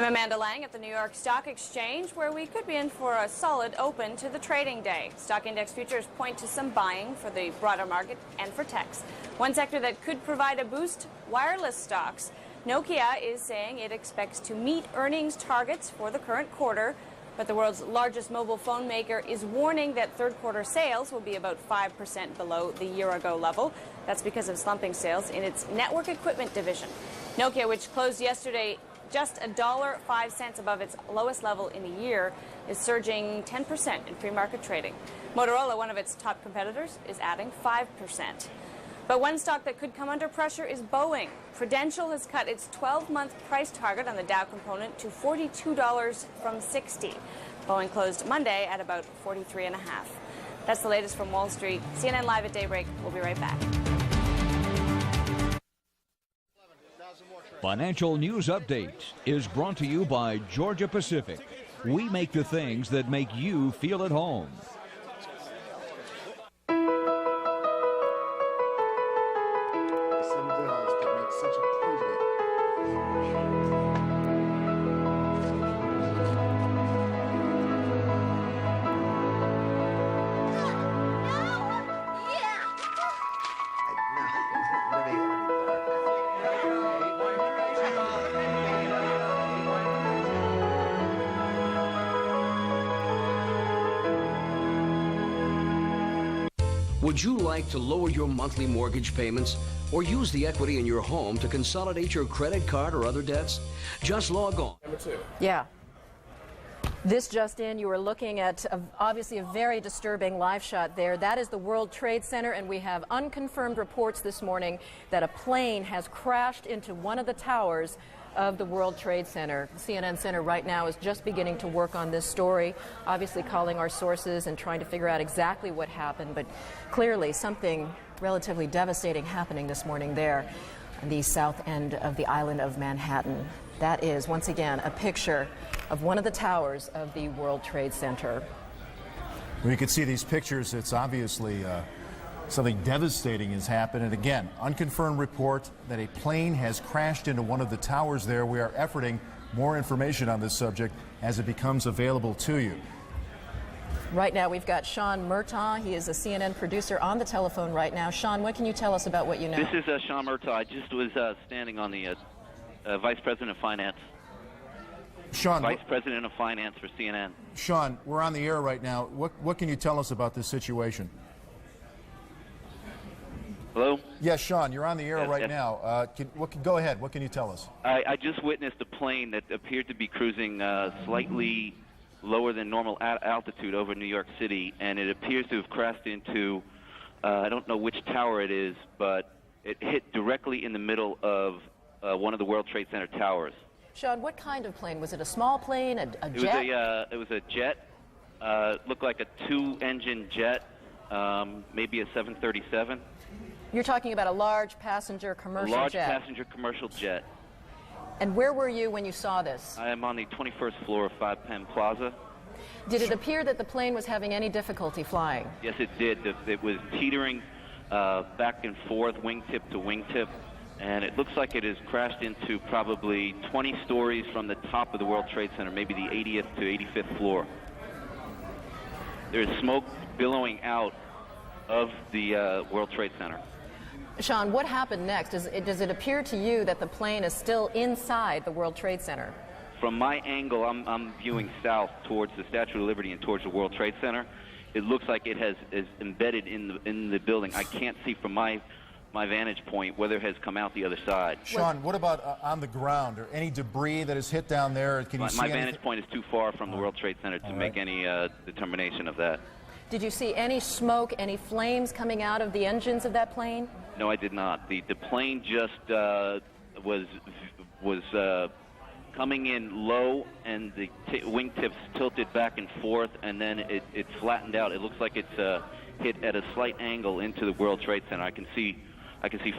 I'm Amanda Lang at the New York Stock Exchange, where we could be in for a solid open to the trading day. Stock index futures point to some buying for the broader market and for techs. One sector that could provide a boost, wireless stocks. Nokia is saying it expects to meet earnings targets for the current quarter, but the world's largest mobile phone maker is warning that third quarter sales will be about 5% below the year-ago level. That's because of slumping sales in its network equipment division. Nokia, which closed yesterday just $1.05 above its lowest level in a year, is surging 10% in pre-market trading. Motorola, one of its top competitors, is adding 5%. But one stock that could come under pressure is Boeing. Prudential has cut its 12-month price target on the Dow component to $42 from $60. Boeing closed Monday at about $43.50. That's the latest from Wall Street. CNN Live at daybreak. We'll be right back. Financial News Update is brought to you by Georgia Pacific. We make the things that make you feel at home. Would you like to lower your monthly mortgage payments or use the equity in your home to consolidate your credit card or other debts? Just log on. Number 2. Yeah. This just in, you are looking at obviously a very disturbing live shot there. That is the World Trade Center, and we have unconfirmed reports this morning that a plane has crashed into one of the towers of the World Trade Center. The CNN Center right now is just beginning to work on this story, obviously calling our sources and trying to figure out exactly what happened, but clearly something relatively devastating happening this morning there on the south end of the island of Manhattan. That is, once again, a picture of one of the towers of the World Trade Center. When you can see these pictures, it's obviously something devastating has happened. And again, unconfirmed report that a plane has crashed into one of the towers there. We are efforting more information on this subject as it becomes available to you. Right now we've got Sean Murtaugh. He is a CNN producer on the telephone right now. Sean, what can you tell us about what you know? This is Sean Murtaugh. I just was standing on the Vice President of Finance. Sean, Vice President of Finance for CNN. Sean, we're on the air right now. What can you tell us about this situation? Hello? Yes, Sean, you're on the air right yes. now. Go ahead. What can you tell us? I just witnessed a plane that appeared to be cruising slightly lower than normal altitude over New York City, and it appears to have crashed into, I don't know which tower it is, but it hit directly in the middle of one of the World Trade Center towers. Sean, what kind of plane? Was it a small plane, a jet? It was a jet. Looked like a 2-engine jet, maybe a 737. You're talking about a large passenger commercial jet. Large passenger commercial jet. And where were you when you saw this? I am on the 21st floor of 5 Penn Plaza. Did it appear that the plane was having any difficulty flying? Yes, it did. It was teetering back and forth, wingtip to wingtip, and it looks like it has crashed into probably 20 stories from the top of the World Trade Center, maybe the 80th to 85th floor. There's smoke billowing out of the World Trade Center. Sean, what happened next? Does it appear to you that the plane is still inside the World Trade Center? From my angle, I'm viewing south towards the Statue of Liberty and towards the World Trade Center. It looks like it is embedded in the building. I can't see from my vantage point whether it has come out the other side. Sean, what about on the ground? Or any debris that is hit down there? Can you see my vantage point is too far from the World Trade Center to make any determination of that. Did you see any smoke, any flames coming out of the engines of that plane? No, I did not. The plane just was coming in low, and the wingtips tilted back and forth, and then it flattened out. It looks like it's hit at a slight angle into the World Trade Center. I can see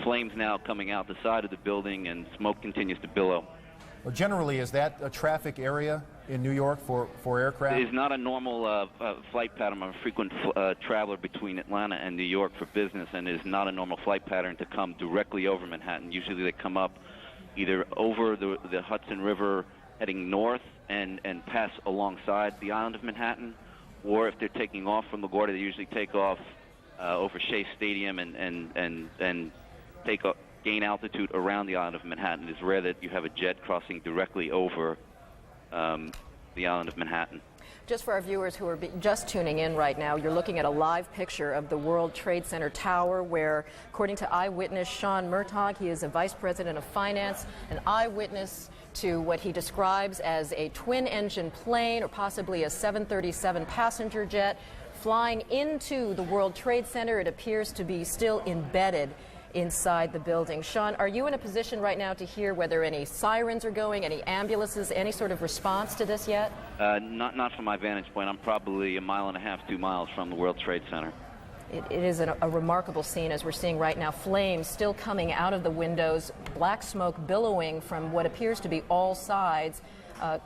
flames now coming out the side of the building, and smoke continues to billow. Well, generally, is that a traffic area in New York for aircraft? It is not a normal flight pattern. I'm a frequent traveler between Atlanta and New York for business, and it is not a normal flight pattern to come directly over Manhattan. Usually they come up either over the Hudson River heading north and pass alongside the island of Manhattan, or if they're taking off from LaGuardia, they usually take off over Shea Stadium and gain altitude around the island of Manhattan. It's rare that you have a jet crossing directly over the island of Manhattan. Just for our viewers who are just tuning in right now, you're looking at a live picture of the World Trade Center tower where, according to eyewitness Sean Murtaugh, he is a vice president of finance, an eyewitness to what he describes as a twin-engine plane or possibly a 737 passenger jet flying into the World Trade Center. It appears to be still embedded inside the building. Sean, are you in a position right now to hear whether any sirens are going, any ambulances, any sort of response to this yet? Not from my vantage point. I'm probably 1.5 miles, 2 miles from the World Trade Center. It is a remarkable scene, as we're seeing right now. Flames still coming out of the windows, black smoke billowing from what appears to be all sides.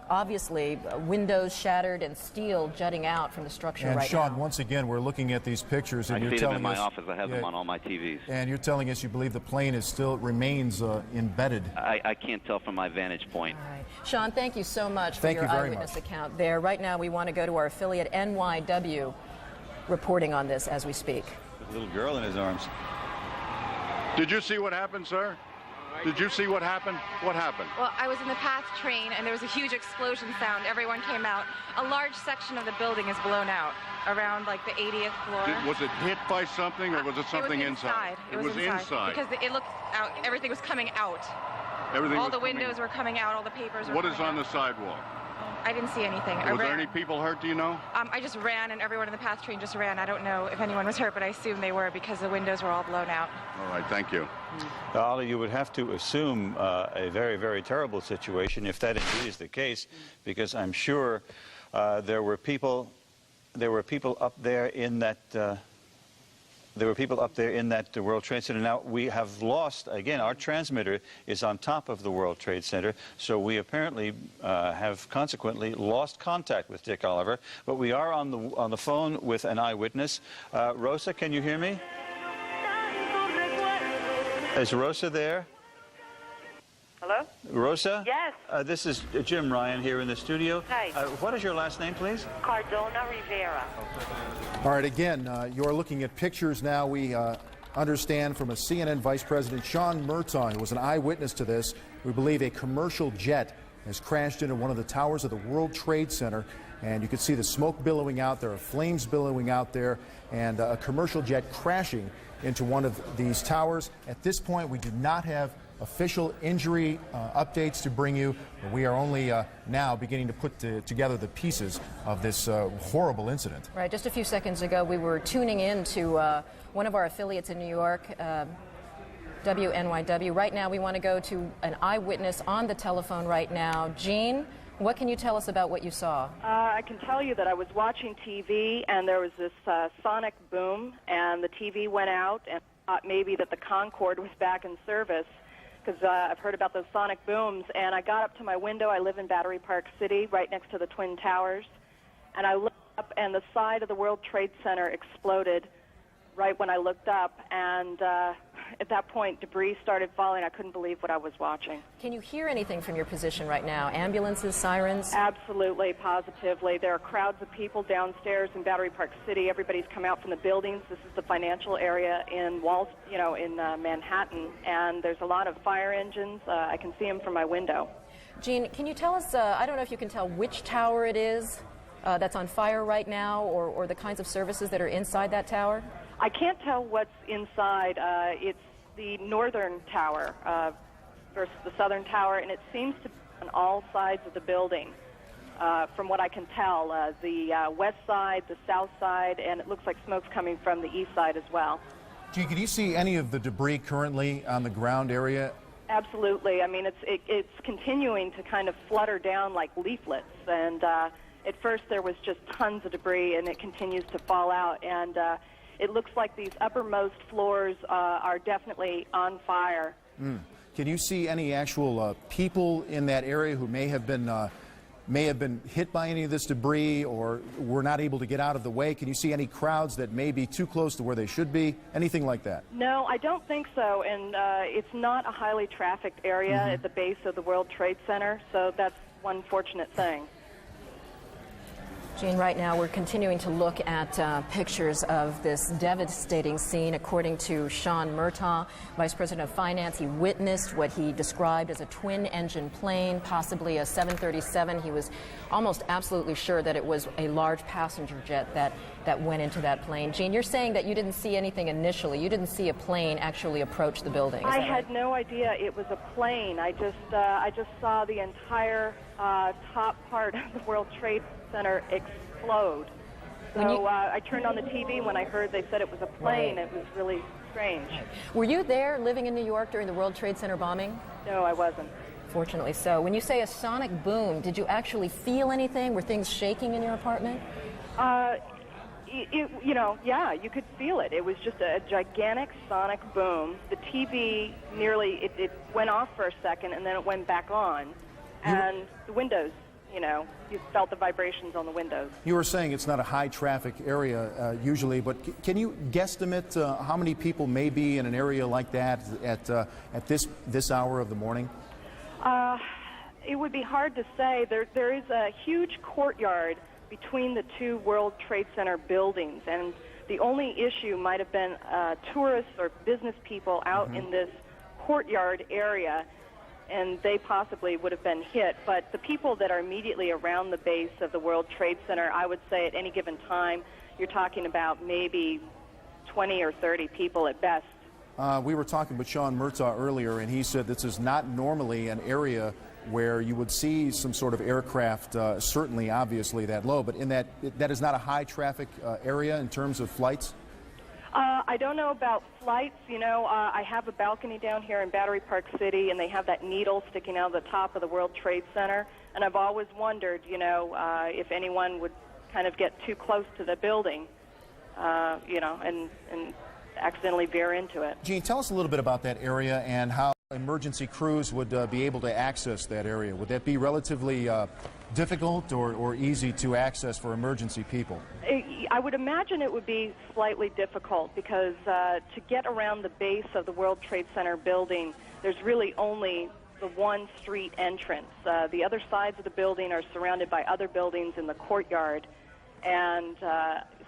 Obviously, windows shattered and steel jutting out from the structure right now. And Sean, once again, we're looking at these pictures, and I you're see them telling in us... my office. I have them on all my TVs. And you're telling us you believe the plane is still remains embedded. I can't tell from my vantage point. All right. Sean, thank you so much for Thank your you very eyewitness much. account there. Right now, we want to go to our affiliate NYW reporting on this as we speak. There's a little girl in his arms. Did you see what happened, sir? Did you see what happened? What happened? Well, I was in the PATH train, and there was a huge explosion sound. Everyone came out. A large section of the building is blown out, around like the 80th floor. Was it hit by something, or was it something inside? It was inside. Because it looked out, everything was coming out. All the windows were coming out, all the papers were What coming is on out. the sidewalk? I didn't see anything. Was there any people hurt, do you know? I just ran, and everyone in the PATH train just ran. I don't know if anyone was hurt, but I assume they were because the windows were all blown out. All right, thank you. Ollie, you would have to assume a very, very terrible situation if that indeed is the case, because I'm sure there were people up there in that World Trade Center. Now, we have lost, again, our transmitter is on top of the World Trade Center, so we apparently have consequently lost contact with Dick Oliver, but we are on the phone with an eyewitness. Rosa, can you hear me? Is Rosa there? Hello? Rosa? Yes. This is Jim Ryan here in the studio. Hi. What is your last name, please? Cardona Rivera. All right, again, you're looking at pictures now. We understand from a CNN Vice President, Sean Murtaugh, who was an eyewitness to this. We believe a commercial jet has crashed into one of the towers of the World Trade Center, and you can see the smoke billowing out there, flames billowing out there, and a commercial jet crashing into one of these towers. At this point, we do not have official injury updates to bring you. We are only now beginning to put together the pieces of this horrible incident. Right, just a few seconds ago, we were tuning in to one of our affiliates in New York, WNYW. Right now, we want to go to an eyewitness on the telephone right now. Jean, what can you tell us about what you saw? I can tell you that I was watching TV, and there was this sonic boom, and the TV went out, and I thought maybe that the Concorde was back in service, because I've heard about those sonic booms. And I got up to my window. I live in Battery Park City, right next to the Twin Towers, and I looked up, and the side of the World Trade Center exploded right when I looked up, and at that point, debris started falling. I couldn't believe what I was watching. Can you hear anything from your position right now? Ambulances, sirens? Absolutely, positively. There are crowds of people downstairs in Battery Park City. Everybody's come out from the buildings. This is the financial area in Manhattan, and there's a lot of fire engines. I can see them from my window. Jean, can you tell us, I don't know if you can tell which tower it is that's on fire right now, or the kinds of services that are inside that tower? I can't tell what's inside. It's the northern tower versus the southern tower, and it seems to be on all sides of the building, from what I can tell. The west side, the south side, and it looks like smoke's coming from the east side as well. Gee, can you see any of the debris currently on the ground area? Absolutely. I mean, it's continuing to kind of flutter down like leaflets, and at first there was just tons of debris, and it continues to fall out, and it looks like these uppermost floors are definitely on fire. Can you see any actual people in that area who may have been hit by any of this debris, or were not able to get out of the way? Can you see any crowds that may be too close to where they should be? Anything like that? No, I don't think so, and it's not a highly trafficked area at the base of the World Trade Center, so that's one fortunate thing. Jean, right now we're continuing to look at pictures of this devastating scene. According to Sean Murtaugh, Vice President of Finance, he witnessed what he described as a twin-engine plane, possibly a 737. He was almost absolutely sure that it was a large passenger jet that went into that plane. Jean, you're saying that you didn't see anything initially. You didn't see a plane actually approach the building. I had no idea it was a plane. I just saw the entire top part of the World Trade Center explode. So I turned on the TV when I heard they said it was a plane. Right. It was really strange. Were you there living in New York during the World Trade Center bombing? No, I wasn't. Fortunately so. When you say a sonic boom, did you actually feel anything? Were things shaking in your apartment? Yeah, you could feel it. It was just a gigantic sonic boom. The TV it went off for a second and then it went back on. And the windows, you felt the vibrations on the windows. You were saying it's not a high traffic area usually, but can you guesstimate how many people may be in an area like that at this hour of the morning? It would be hard to say. There is a huge courtyard between the two World Trade Center buildings, and the only issue might have been tourists or business people out in this courtyard area, and they possibly would have been hit. But the people that are immediately around the base of the World Trade Center, I would say at any given time, you're talking about maybe 20 or 30 people at best. We were talking with Sean Murtaugh earlier, and he said this is not normally an area where you would see some sort of aircraft, certainly, obviously, that low, but in that is not a high traffic area in terms of flights? I don't know about flights. I have a balcony down here in Battery Park City, and they have that needle sticking out of the top of the World Trade Center, and I've always wondered, if anyone would kind of get too close to the building, and accidentally veer into it. Jean, tell us a little bit about that area and how emergency crews would be able to access that area. Would that be relatively difficult or easy to access for emergency people? I would imagine it would be slightly difficult because to get around the base of the World Trade Center building, there's really only the one street entrance. The other sides of the building are surrounded by other buildings in the courtyard, and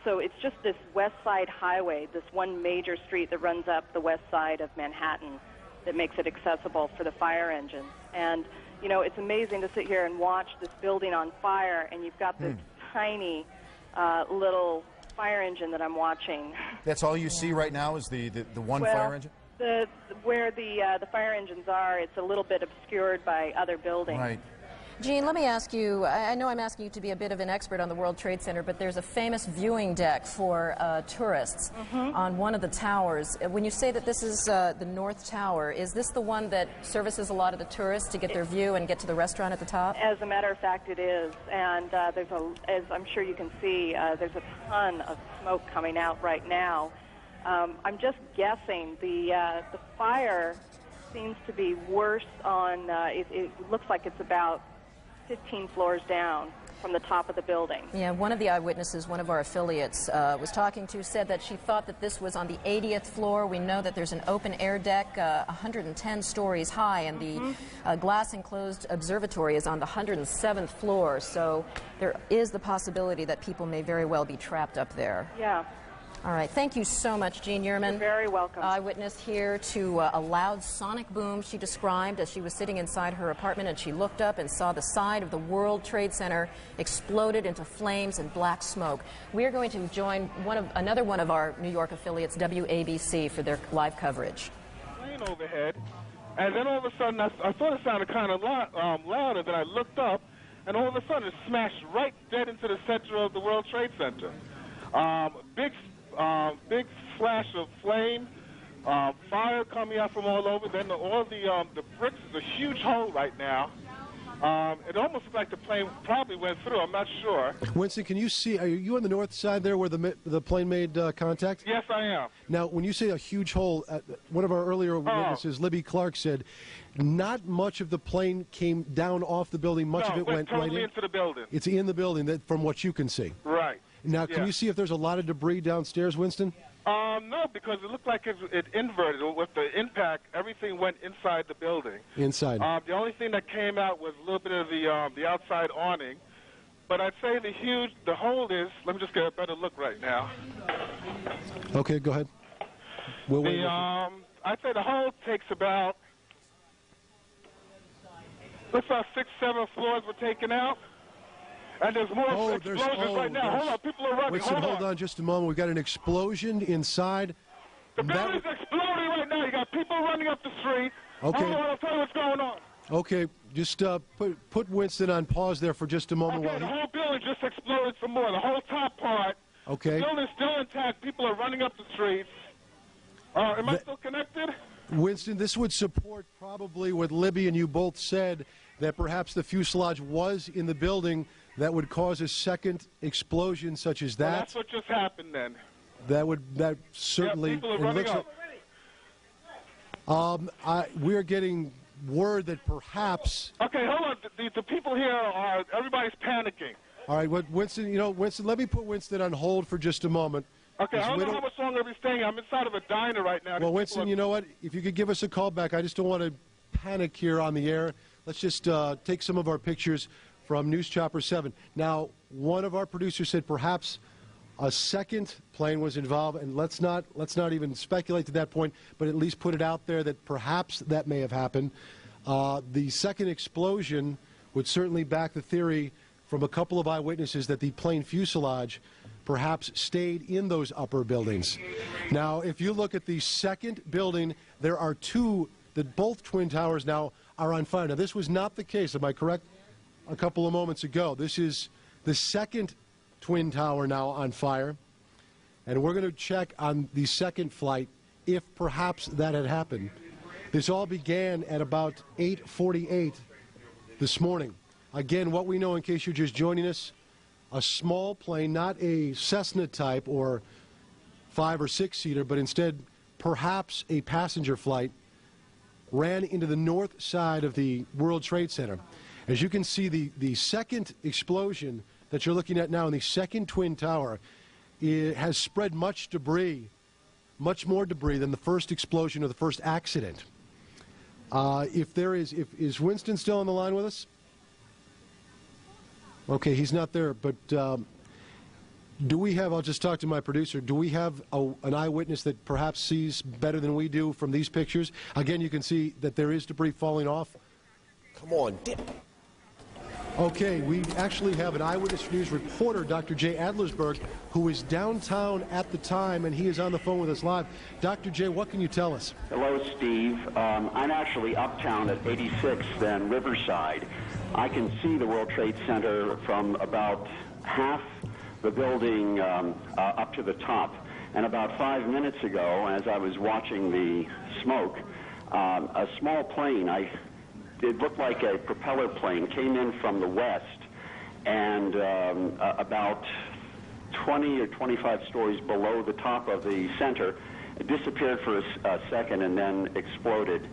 so it's just this West Side Highway, this one major street that runs up the west side of Manhattan, that makes it accessible for the fire engines. And, it's amazing to sit here and watch this building on fire, and you've got this tiny little fire engine that I'm watching. That's all you see right now is the one fire engine? Where the fire engines are, it's a little bit obscured by other buildings. Right. Jean, let me ask you, I know I'm asking you to be a bit of an expert on the World Trade Center, but there's a famous viewing deck for tourists on one of the towers. When you say that this is the North Tower, is this the one that services a lot of the tourists to get their view and get to the restaurant at the top? As a matter of fact, it is. And as I'm sure you can see, there's a ton of smoke coming out right now. I'm just guessing the fire seems to be worse on, it looks like it's about 15 floors down from the top of the building. Yeah, one of the eyewitnesses, one of our affiliates was talking to, said that she thought that this was on the 80th floor. We know that there's an open air deck 110 stories high, and the glass enclosed observatory is on the 107th floor. So there is the possibility that people may very well be trapped up there. Yeah. All right. Thank you so much, Jean Yearman. You're very welcome. Eyewitness here to a loud sonic boom she described as she was sitting inside her apartment, and she looked up and saw the side of the World Trade Center exploded into flames and black smoke. We are going to join another one of our New York affiliates, WABC, for their live coverage. Plane overhead, and then all of a sudden I thought it sounded kind of loud, and then I looked up, and all of a sudden it smashed right dead into the center of the World Trade Center. Big flash of flame, fire coming out from all over. Then all the bricks, there's a huge hole right now. It almost looked like the plane probably went through. I'm not sure. Winston, can you see? Are you on the north side there where the plane made contact? Yes, I am. Now, when you say a huge hole, one of our earlier witnesses, Libby Clark, said not much of the plane came down off the building. Much of it went totally right into the building. It's in the building, from what you can see. Right. Now, can you see if there's a lot of debris downstairs, Winston? No, because it looked like it inverted. With the impact, everything went inside the building. Inside. The only thing that came out was a little bit of the outside awning. But I'd say the hole is, let me just get a better look right now. Okay, go ahead. I'd say the hole takes about, looks like 6, 7 floors were taken out. And there's more explosions right now. Hold on, people are running. Winston, hold on just a moment. We've got an explosion inside. The building's exploding right now. You got people running up the street. Okay. Hold on, I'll tell you what's going on. Okay, just put Winston on pause there for just a moment. Okay, the whole building just exploded some more. The whole top part. Okay. The building's still intact. People are running up the streets. Am I still connected? Winston, this would support probably what Libby and you both said, that perhaps the fuselage was in the building that would cause a second explosion such as that. Well, that's what just happened then. That certainly. Yeah, people are running up. We're getting word that perhaps. Okay, hold on. The people here are, everybody's panicking. All right, Winston, Winston, let me put Winston on hold for just a moment. Okay, I don't know how much longer we're staying. I'm inside of a diner right now. Well, Winston, you know what? If you could give us a call back, I just don't want to panic here on the air. Let's just take some of our pictures from News Chopper 7. Now, one of our producers said perhaps a second plane was involved, and let's not even speculate to that point, but at least put it out there that perhaps that may have happened. The second explosion would certainly back the theory from a couple of eyewitnesses that the plane fuselage perhaps stayed in those upper buildings. Now, if you look at the second building, there are two, that both twin towers now are on fire. Now, this was not the case, am I correct? A couple of moments ago. This is the second twin tower now on fire, and we're going to check on the second flight if perhaps that had happened. This all began at about 8:48 this morning. Again, what we know, in case you're just joining us, a small plane, not a Cessna type or 5 or 6 seater, but instead perhaps a passenger flight, ran into the north side of the World Trade Center. As you can see, the second explosion that you're looking at now in the second twin tower, it has spread much debris, much more debris than the first explosion or the first accident. Is Winston still on the line with us? Okay, he's not there, but do we have, I'll just talk to my producer, do we have an eyewitness that perhaps sees better than we do from these pictures? Again, you can see that there is debris falling off. Come on, dip. Okay, we actually have an Eyewitness News reporter, Dr. Jay Adlersberg, who is downtown at the time, and he is on the phone with us live. Dr. Jay, what can you tell us? Hello, Steve. I'm actually uptown at 86th and Riverside. I can see the World Trade Center from about half the building up to the top. And about 5 minutes ago, as I was watching the smoke, a small plane, it looked like a propeller plane, came in from the west, and about 20 or 25 stories below the top of the center, it disappeared for a second and then exploded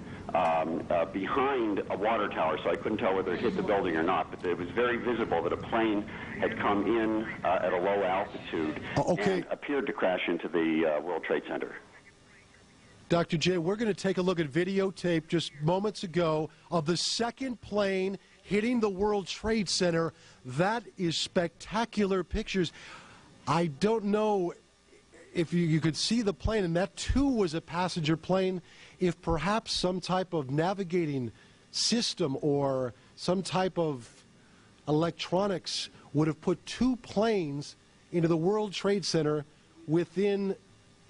behind a water tower, so I couldn't tell whether it hit the building or not, but it was very visible that a plane had come in at a low altitude and appeared to crash into the World Trade Center. Dr. J, we're going to take a look at videotape just moments ago of the second plane hitting the World Trade Center. That is spectacular pictures. I don't know if you could see the plane, and that too was a passenger plane, if perhaps some type of navigating system or some type of electronics would have put two planes into the World Trade Center within,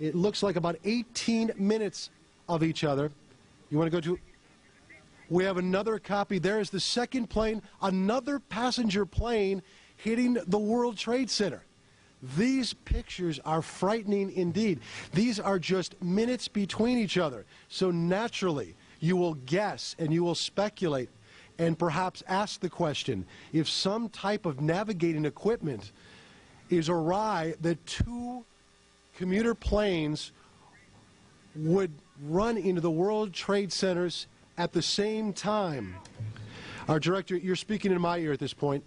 it looks like, about 18 minutes of each other. You want to go to? We have another copy. There is the second plane, another passenger plane hitting the World Trade Center. These pictures are frightening indeed. These are just minutes between each other. So naturally, you will guess and you will speculate and perhaps ask the question, if some type of navigating equipment is awry, that two commuter planes would run into the World Trade Centers at the same time. Our director, you're speaking in my ear at this point.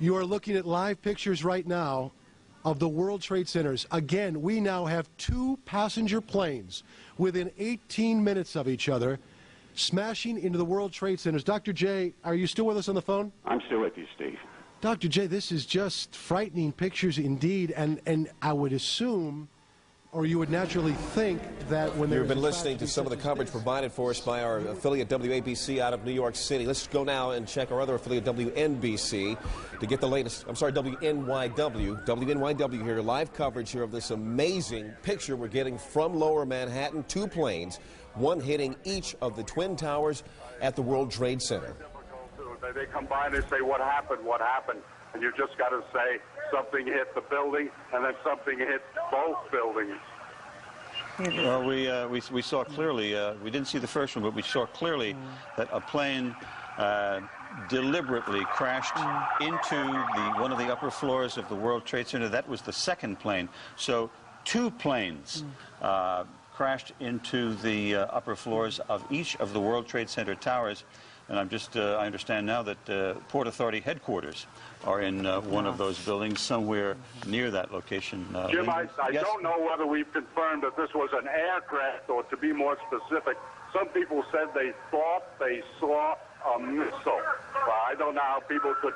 You are looking at live pictures right now of the World Trade Centers. Again, we now have 2 passenger planes within 18 minutes of each other smashing into the World Trade Centers. Dr. J, are you still with us on the phone? I'm still with you, Steve. Dr. J, this is just frightening pictures indeed, and I would assume, or you would naturally think, that when You've been listening to some of the coverage provided for us by our affiliate WABC out of New York City. Let's go now and check our other affiliate WNBC to get the latest. I'm sorry, WNYW here, live coverage here of this amazing picture we're getting from Lower Manhattan. 2 planes, one hitting each of the Twin Towers at the World Trade Center. They come by and they say, what happened, what happened? And you just got to say something hit the building and then something hit both buildings. Well, we saw clearly, we didn't see the first one, but we saw clearly that a plane deliberately crashed into one of the upper floors of the World Trade Center. That was the second plane. So 2 planes crashed into the upper floors of each of the World Trade Center towers. And I'm just, I understand now that Port Authority headquarters are in one of those buildings somewhere near that location. Jim, I yes? don't know whether we've confirmed that this was an aircraft, or to be more specific, some people said they thought they saw a missile. I don't know how people could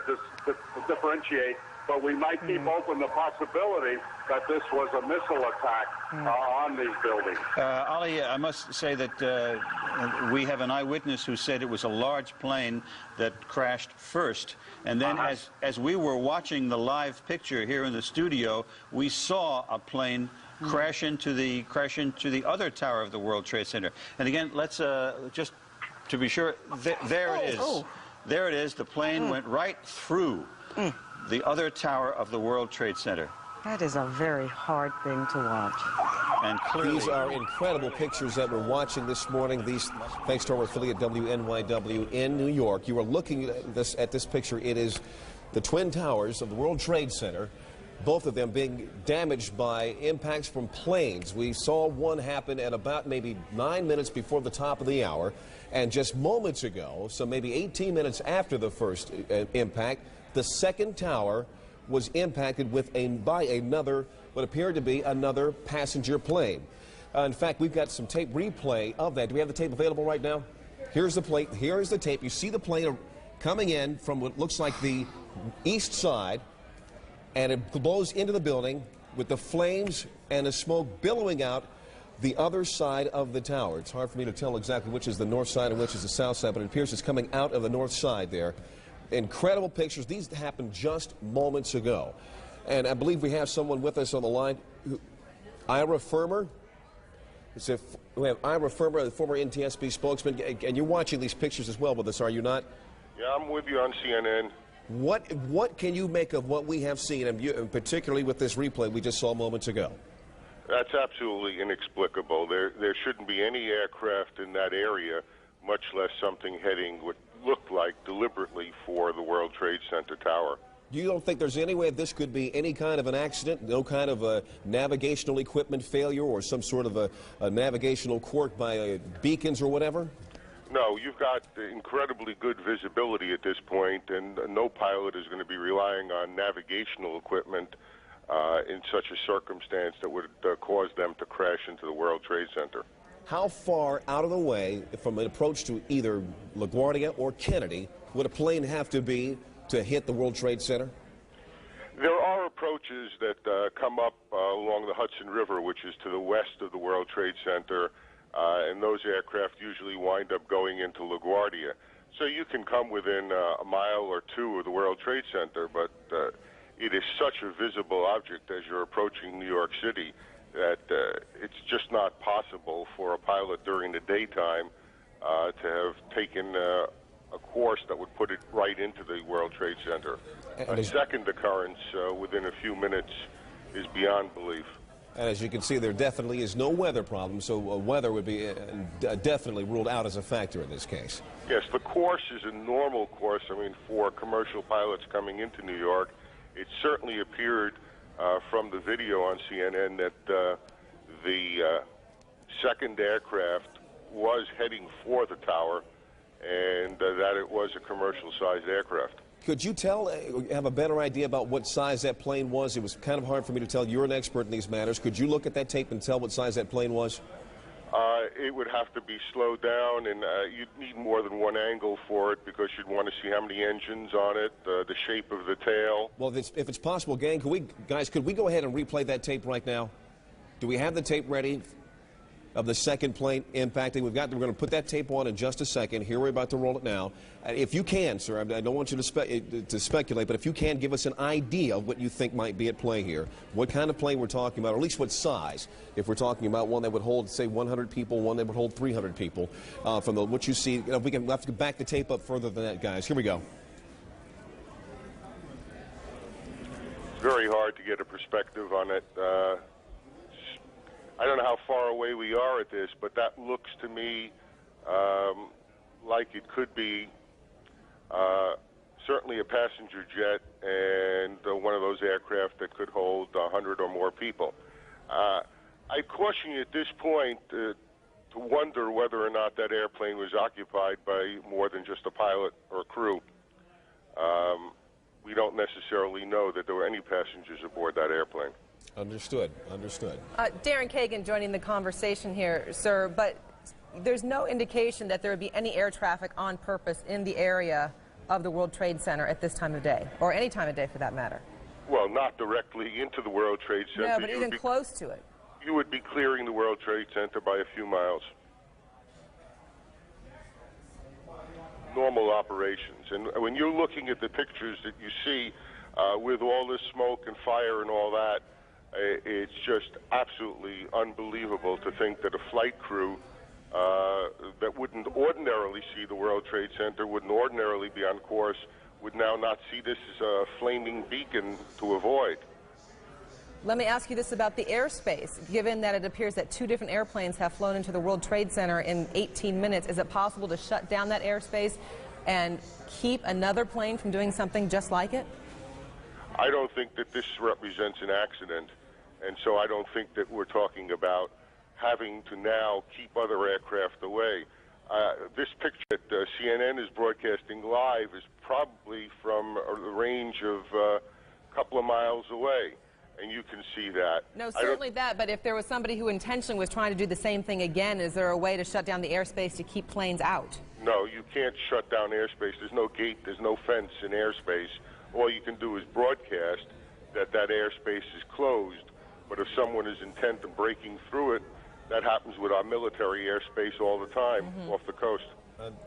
differentiate, but we might keep open the possibility that this was a missile attack on these buildings. Ali, I must say that we have an eyewitness who said it was a large plane that crashed first. And then as we were watching the live picture here in the studio, we saw a plane crash into the other tower of the World Trade Center. And again, let's just to be sure, there it is. There it is. The plane went right through the other tower of the World Trade Center. That is a very hard thing to watch. And clearly, these are incredible pictures that we're watching this morning. These, thanks to our affiliate WNYW in New York. You are looking at this picture. It is the Twin Towers of the World Trade Center, both of them being damaged by impacts from planes. We saw one happen at about maybe 9 minutes before the top of the hour. And just moments ago, so maybe 18 minutes after the first impact, the second tower was impacted by another, what appeared to be another passenger plane. In fact, we've got some tape replay of that. Do we have the tape available right now? Here's the plate. Here is the tape. You see the plane coming in from what looks like the east side, and it blows into the building with the flames and the smoke billowing out the other side of the tower. It's hard for me to tell exactly which is the north side and which is the south side, but it appears it's coming out of the north side there. Incredible pictures. These happened just moments ago. And I believe we have someone with us on the line. Ira Firmer. We have Ira Firmer, the former NTSB spokesman. And you're watching these pictures as well with us, are you not? Yeah, I'm with you on CNN. What can you make of what we have seen, and particularly with this replay we just saw moments ago? That's absolutely inexplicable. There shouldn't be any aircraft in that area, much less something heading what looked like deliberately for the World Trade Center tower. You don't think there's any way this could be any kind of an accident, no kind of a navigational equipment failure or some sort of a navigational quirk by beacons or whatever? No, you've got incredibly good visibility at this point, and no pilot is going to be relying on navigational equipment in such a circumstance that would cause them to crash into the World Trade Center. How far out of the way from an approach to either LaGuardia or Kennedy would a plane have to be to hit the World Trade Center? There are approaches that come up along the Hudson River, which is to the west of the World Trade Center, and those aircraft usually wind up going into LaGuardia. So you can come within a mile or two of the World Trade Center, but it is such a visible object as you're approaching New York City that it's just not possible for a pilot during the daytime to have taken a course that would put it right into the World Trade Center. A second occurrence within a few minutes is beyond belief. And as you can see, there definitely is no weather problem, so weather would be definitely ruled out as a factor in this case. Yes, the course is a normal course. I mean, for commercial pilots coming into New York, it certainly appeared from the video on CNN that the second aircraft was heading for the tower, and that it was a commercial-sized aircraft. Could you have a better idea about what size that plane was? It was kind of hard for me to tell. You're an expert in these matters. Could you look at that tape and tell what size that plane was? It would have to be slowed down, and you'd need more than one angle for it because you'd want to see how many engines on it, the shape of the tail. Well, if it's possible, gang, could we go ahead and replay that tape right now? Do we have the tape ready of the second plane impacting? We're going to put that tape on in just a second. Here, we're about to roll it now. If you can, sir, I don't want you to speculate, but if you can, give us an idea of what you think might be at play here. What kind of plane we're talking about, or at least what size. If we're talking about one that would hold, say, 100 people, one that would hold 300 people. From what you see, we'll have to back the tape up further than that, guys. Here we go. It's very hard to get a perspective on it. I don't know how far away we are at this, but that looks to me like it could be certainly a passenger jet and one of those aircraft that could hold 100 or more people. I caution you at this point to wonder whether or not that airplane was occupied by more than just a pilot or a crew. We don't necessarily know that there were any passengers aboard that airplane. Understood. Understood. Darren Kagan joining the conversation here, sir, but there's no indication that there would be any air traffic on purpose in the area of the World Trade Center at this time of day, or any time of day for that matter. Well, not directly into the World Trade Center. No, but even close to it. You would be clearing the World Trade Center by a few miles. Normal operations. And when you're looking at the pictures that you see with all this smoke and fire and all that, it's just absolutely unbelievable to think that a flight crew that wouldn't ordinarily see the World Trade Center, wouldn't ordinarily be on course, would now not see this as a flaming beacon to avoid. Let me ask you this about the airspace. Given that it appears that 2 different airplanes have flown into the World Trade Center in 18 minutes, is it possible to shut down that airspace and keep another plane from doing something just like it? I don't think that this represents an accident, and so I don't think that we're talking about having to now keep other aircraft away. This picture that CNN is broadcasting live is probably from a range of a couple of miles away, and you can see that. No, certainly that, but if there was somebody who intentionally was trying to do the same thing again, is there a way to shut down the airspace to keep planes out? No, you can't shut down airspace. There's no gate, there's no fence in airspace. All you can do is broadcast that that airspace is closed, but if someone is intent on breaking through it, that happens with our military airspace all the time off the coast.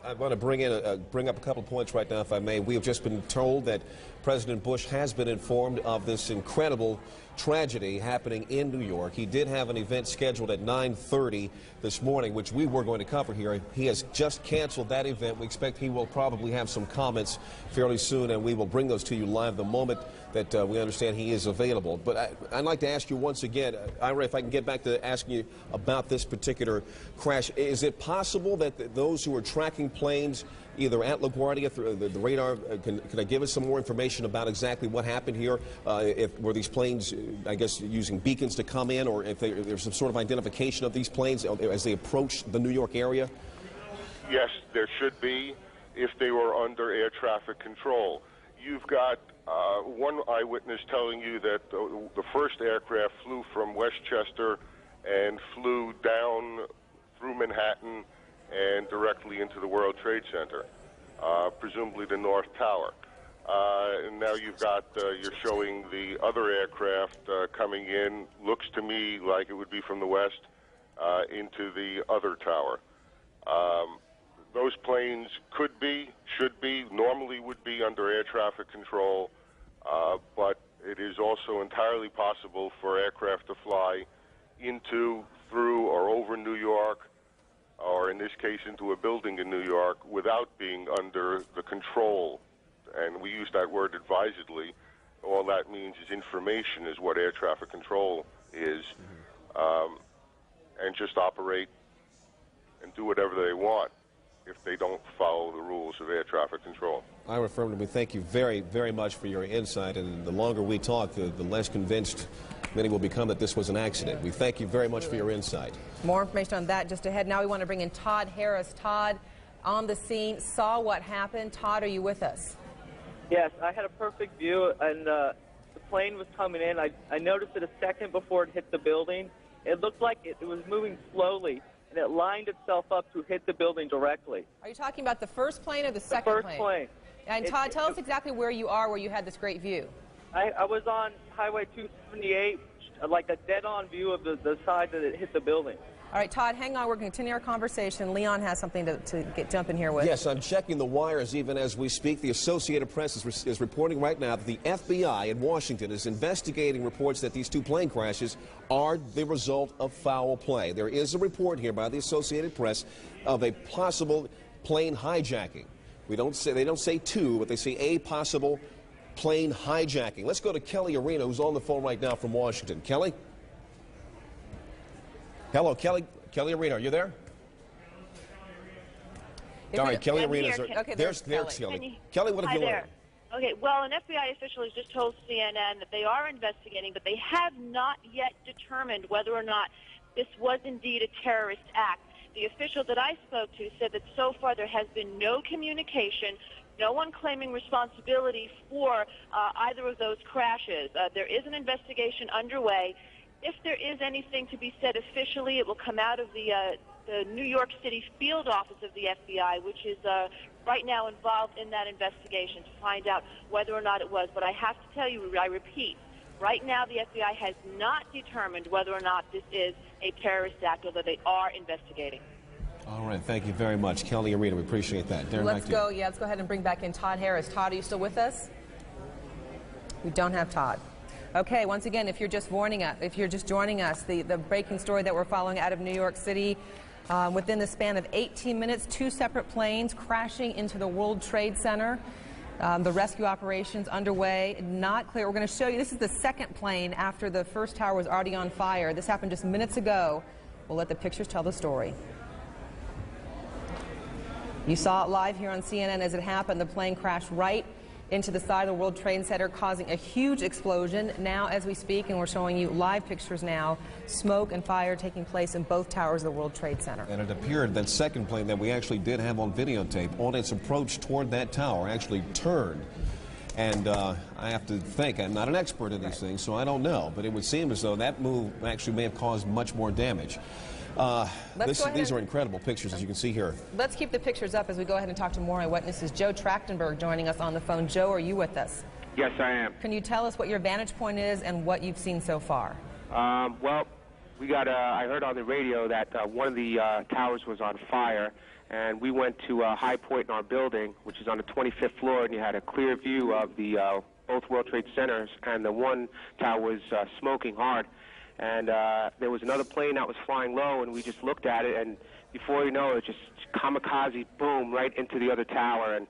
I want to bring up a couple of points right now, if I may. We have just been told that President Bush has been informed of this incredible tragedy happening in New York. He did have an event scheduled at 9:30 this morning, which we were going to cover here. He has just canceled that event. We expect he will probably have some comments fairly soon, and we will bring those to you live the moment that we understand he is available. But I'd like to ask you once again, Ira, if I can get back to asking you about this particular crash. Is it possible that those who are tracking planes either at LaGuardia through the radar, can I give us some more information about exactly what happened here? Were these planes, I guess, using beacons to come in, or if there's some sort of identification of these planes as they approach the New York area? Yes, there should be if they were under air traffic control. You've got one eyewitness telling you that the first aircraft flew from Westchester and flew down through Manhattan and directly into the World Trade Center, presumably the North Tower. And now you've got, you're showing the other aircraft coming in, looks to me like it would be from the west, into the other tower. Those planes could be, should be, normally would be under air traffic control, but it is also entirely possible for aircraft to fly into, through, or over New York, or in this case into a building in New York, without being under the control. And we use that word advisedly. All that means is information is what air traffic control is, and just operate and do whatever they want if they don't follow the rules of air traffic control. I affirmatively thank you very, very much for your insight, and the longer we talk, the less convinced many will become that this was an accident. We thank you very much for your insight. More information on that just ahead. Now we want to bring in Todd Harris. Todd, on the scene, saw what happened. Todd, are you with us? Yes, I had a perfect view, and the plane was coming in. I noticed it a second before it hit the building. It looked like it was moving slowly, and it lined itself up to hit the building directly. Are you talking about the first plane or the second plane? The first plane. And Todd, tell us exactly where you are, where you had this great view. I was on Highway 278, like a dead-on view of the side that it hit the building. All right, Todd, hang on. We're going to continue our jconversation. Leon has something to jump in here with. Yes, I'm checking the wires even as we speak. The Associated Press is reporting right now that the FBI in Washington is investigating reports that these 2 plane crashes are the result of foul play. There is a report here by the Associated Press of a possible plane hijacking. They don't say 2, but they say a possible plane hijacking. Let's go to Kelly Arena, who's on the phone right now from Washington. Kelly? Hello, Kelly. Kelly Arena, are you there? All right, Kelly Arena's there. Okay, there's Kelly. Kelly, what have you learned? Okay, well, an FBI official has just told CNN that they are investigating, but they have not yet determined whether or not this was indeed a terrorist act. The official that I spoke to said that so far there has been no communication, no one claiming responsibility for either of those crashes. There is an investigation underway. If there is anything to be said officially, it will come out of the New York City field office of the FBI, which is right now involved in that investigation to find out whether or not it was. But I have to tell you, I repeat, right now the FBI has not determined whether or not this is a terrorist act, although they are investigating. All right, thank you very much, Kelly Arena. We appreciate that. Darren, let's go ahead and bring back in Todd Harris. Todd, are you still with us? We don't have Todd. Okay, once again, if you're just joining us, the breaking story that we're following out of New York City, within the span of 18 minutes, 2 separate planes crashing into the World Trade Center. The rescue operations underway, not clear. We're going to show you, this is the second plane after the first tower was already on fire. This happened just minutes ago. We'll let the pictures tell the story. You saw it live here on CNN as it happened. The plane crashed right into the side of the World Trade Center, causing a huge explosion. Now, as we speak, and we're showing you live pictures now, smoke and fire taking place in both towers of the World Trade Center. And it appeared that second plane that we actually did have on videotape, on its approach toward that tower, actually turned. And I have to think, I'm not an expert in these things, so I don't know, but it would seem as though that move actually may have caused much more damage. These are incredible pictures, as you can see here. Let's keep the pictures up as we go ahead and talk to more eyewitnesses. Joe Trachtenberg joining us on the phone. Joe, are you with us? Yes, I am. Can you tell us what your vantage point is and what you've seen so far? Well, we got. I heard on the radio that one of the towers was on fire, and we went to High Point in our building, which is on the 25th floor, and you had a clear view of the both World Trade Centers, and the one tower was smoking hard. And there was another plane that was flying low, and we just looked at it, and before you know it, just kamikaze, boom, right into the other tower, and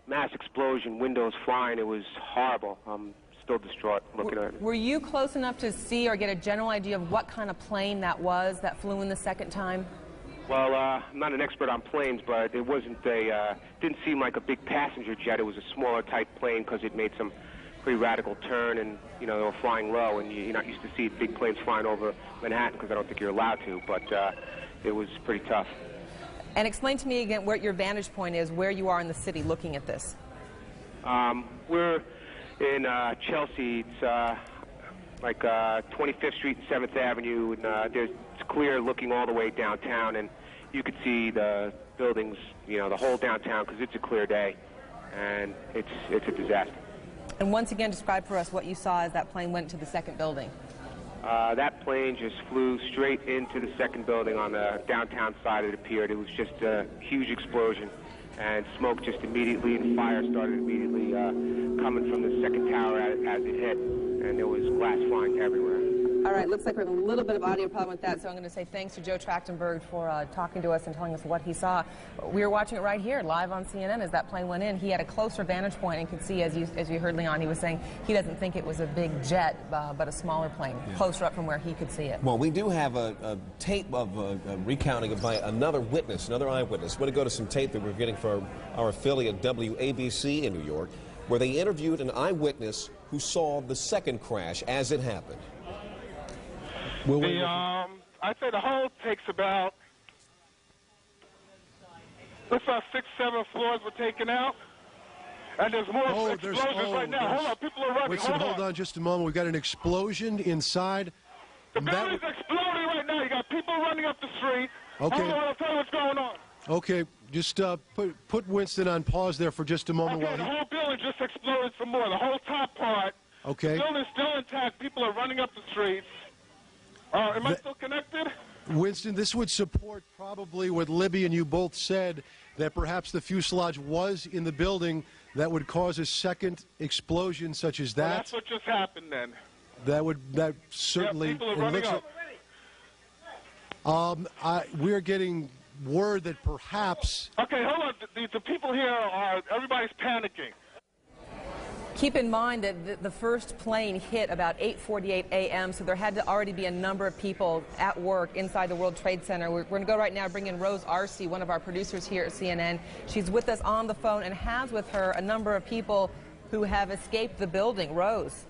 mass explosion, windows flying. It was horrible. I'm still distraught looking at it. Were you close enough to see or get a general idea of what kind of plane that was that flew in the second time? Well, I'm not an expert on planes, but it wasn't didn't seem like a big passenger jet. It was a smaller type plane because it made some pretty radical turn, and they were flying low, and you're not used to see big planes flying over Manhattan because I don't think you're allowed to, but it was pretty tough. And explain to me again what your vantage point is, where you are in the city looking at this. We're in Chelsea. It's like 25th Street and 7th Avenue, and it's clear looking all the way downtown, and you could see the buildings, the whole downtown, because it's a clear day, and it's a disaster. And once again, describe for us what you saw as that plane went to the second building. That plane just flew straight into the second building on the downtown side, it appeared. It was just a huge explosion, and smoke just immediately, and fire started immediately coming from the second tower as it hit, and there was glass flying everywhere. All right, looks like we have a little bit of audio problem with that, so I'm going to say thanks to Joe Trachtenberg for talking to us and telling us what he saw. We were watching it right here, live on CNN, as that plane went in. He had a closer vantage point and could see, as you heard Leon, he was saying he doesn't think it was a big jet, but a smaller plane, closer up from where he could see it. Well, we do have a tape of a recounting by another witness, another eyewitness. We're going to go to some tape that we're getting for our affiliate WABC in New York, where they interviewed an eyewitness who saw the second crash as it happened. I'd say the whole takes about Looks like 6, 7 floors were taken out. And there's more explosions right now. Hold on, people are running. Hold on just a moment. We've got an explosion inside. The building's exploding right now. You got people running up the street. Okay. Hold on, I'll tell you what's going on. Okay, just put Winston on pause there for just a moment. Okay, the whole building just exploded some more. The whole top part. Okay. The building's still intact. People are running up the streets. Am I still connected? Winston, this would support probably what Libby and you both said, that perhaps the fuselage was in the building that would cause a second explosion such as that. Well, that's what just happened then. That certainly. Yeah, people are running up. We're getting word that perhaps. Okay, hold on. The people here everybody's panicking. Keep in mind that the first plane hit about 8:48 a.m., so there had to already be a number of people at work inside the World Trade Center. We're going to go right now bring in Rose Arce, one of our producers here at CNN. She's with us on the phone and has with her a number of people who have escaped the building. Rose.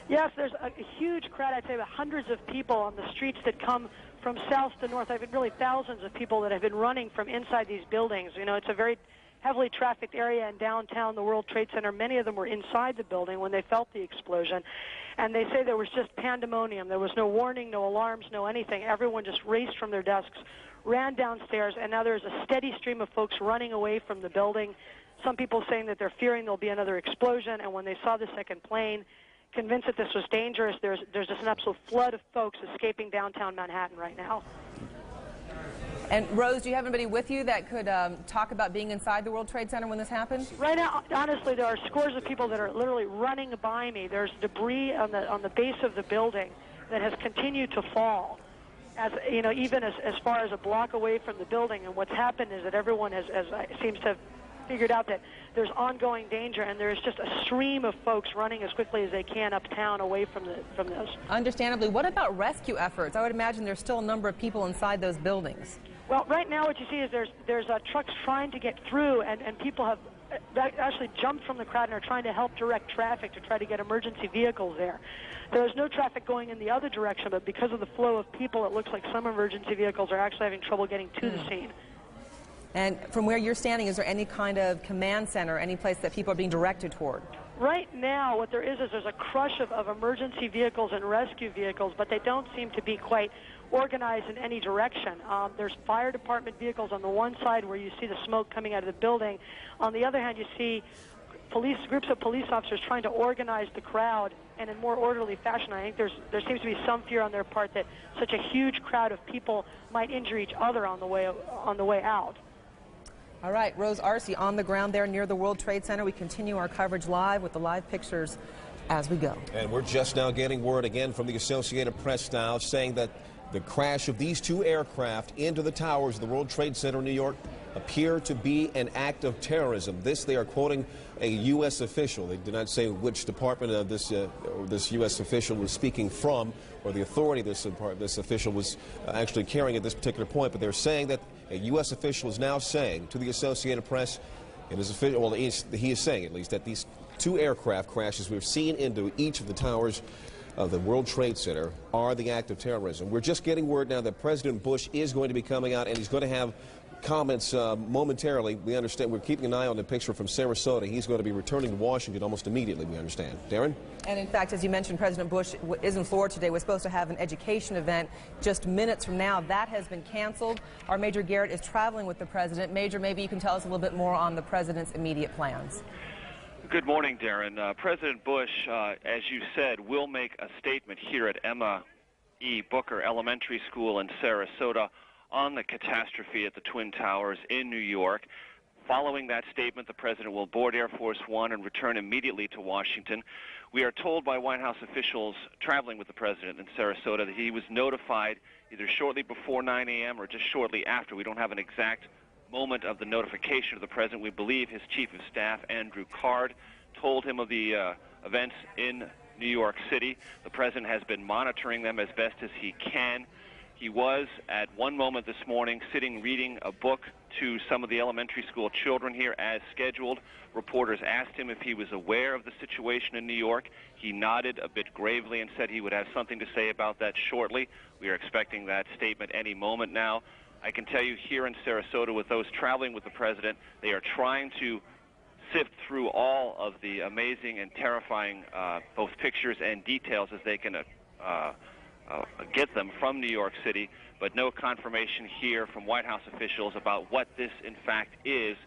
Yes, there's a huge crowd. I'd say about hundreds of people on the streets that come from south to north. I've been really thousands of people that have been running from inside these buildings. You know, it's a very heavily trafficked area in downtown, the World Trade Center. Many of them were inside the building when they felt the explosion. And they say there was just pandemonium. There was no warning, no alarms, no anything. Everyone just raced from their desks, ran downstairs, and now there's a steady stream of folks running away from the building. Some people saying that they're fearing there'll be another explosion, and when they saw the second plane, convinced that this was dangerous, there's just an absolute flood of folks escaping downtown Manhattan right now. And Rose, do you have anybody with you that could talk about being inside the World Trade Center when this happened? Right now, honestly, there are scores of people that are literally running by me. There's debris on the base of the building that has continued to fall, as you know, even as far as a block away from the building. And what's happened is that everyone seems to have figured out that there's ongoing danger, and there's just a stream of folks running as quickly as they can uptown away from this. Understandably. What about rescue efforts? I would imagine there's still a number of people inside those buildings. Well, right now what you see is there's trucks trying to get through, and people have actually jumped from the crowd and are trying to help direct traffic to try to get emergency vehicles there. There's no traffic going in the other direction, but because of the flow of people, it looks like some emergency vehicles are actually having trouble getting to the scene. And from where you're standing, is there any kind of command center, any place that people are being directed toward? Right now, what there is there's a crush of emergency vehicles and rescue vehicles, but they don't seem to be quite organized in any direction. There's fire department vehicles on the one side where you see the smoke coming out of the building. On the other hand, you see groups of police officers trying to organize the crowd and in more orderly fashion. I think there seems to be some fear on their part that such a huge crowd of people might injure each other on the way out. All right, Rose Arce on the ground there near the World Trade Center. We continue our coverage live with the live pictures as we go. And we're just now getting word again from the Associated Press now saying that the crash of these two aircraft into the towers of the World Trade Center in New York appear to be an act of terrorism. This, they are quoting a U.S. official. They did not say which department of this U.S. official was speaking from, or the authority this official was actually carrying at this particular point, but they're saying that a U.S. official is now saying to the Associated Press, and his official, well, he is saying at least, that these two aircraft crashes we've seen into each of the towers of the World Trade Center are the act of terrorism. We're just getting word now that President Bush is going to be coming out, and he's going to have comments momentarily. We understand, we're keeping an eye on the picture from Sarasota. He's going to be returning to Washington almost immediately, we understand. Darren? And in fact, as you mentioned, President Bush is in Florida today. We're supposed to have an education event just minutes from now. That has been canceled. Our Major Garrett is traveling with the president. Major, maybe you can tell us a little bit more on the president's immediate plans. Good morning, Darren. President Bush, as you said, will make a statement here at Emma E. Booker Elementary School in Sarasota on the catastrophe at the Twin Towers in New York. Following that statement, the president will board Air Force One and return immediately to Washington. We are told by White House officials traveling with the president in Sarasota that he was notified either shortly before 9 a.m. or just shortly after. We don't have an exact moment of the notification of the president. We believe his chief of staff, Andrew Card, told him of the events in New York City. The president has been monitoring them as best as he can. He was, at one moment this morning, sitting reading a book to some of the elementary school children here as scheduled. Reporters asked him if he was aware of the situation in New York. He nodded a bit gravely and said he would have something to say about that shortly. We are expecting that statement any moment now. I can tell you here in Sarasota, with those traveling with the president, they are trying to sift through all of the amazing and terrifying both pictures and details as they can get them from New York City, but no confirmation here from White House officials about what this in fact is,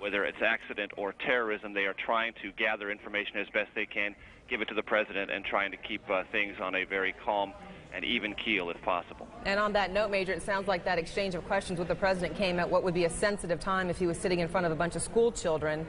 whether it's accident or terrorism. They are trying to gather information as best they can, give it to the president, and trying to keep things on a very calm and even keel if possible. And on that note, Major, it sounds like that exchange of questions with the president came at what would be a sensitive time if he was sitting in front of a bunch of school children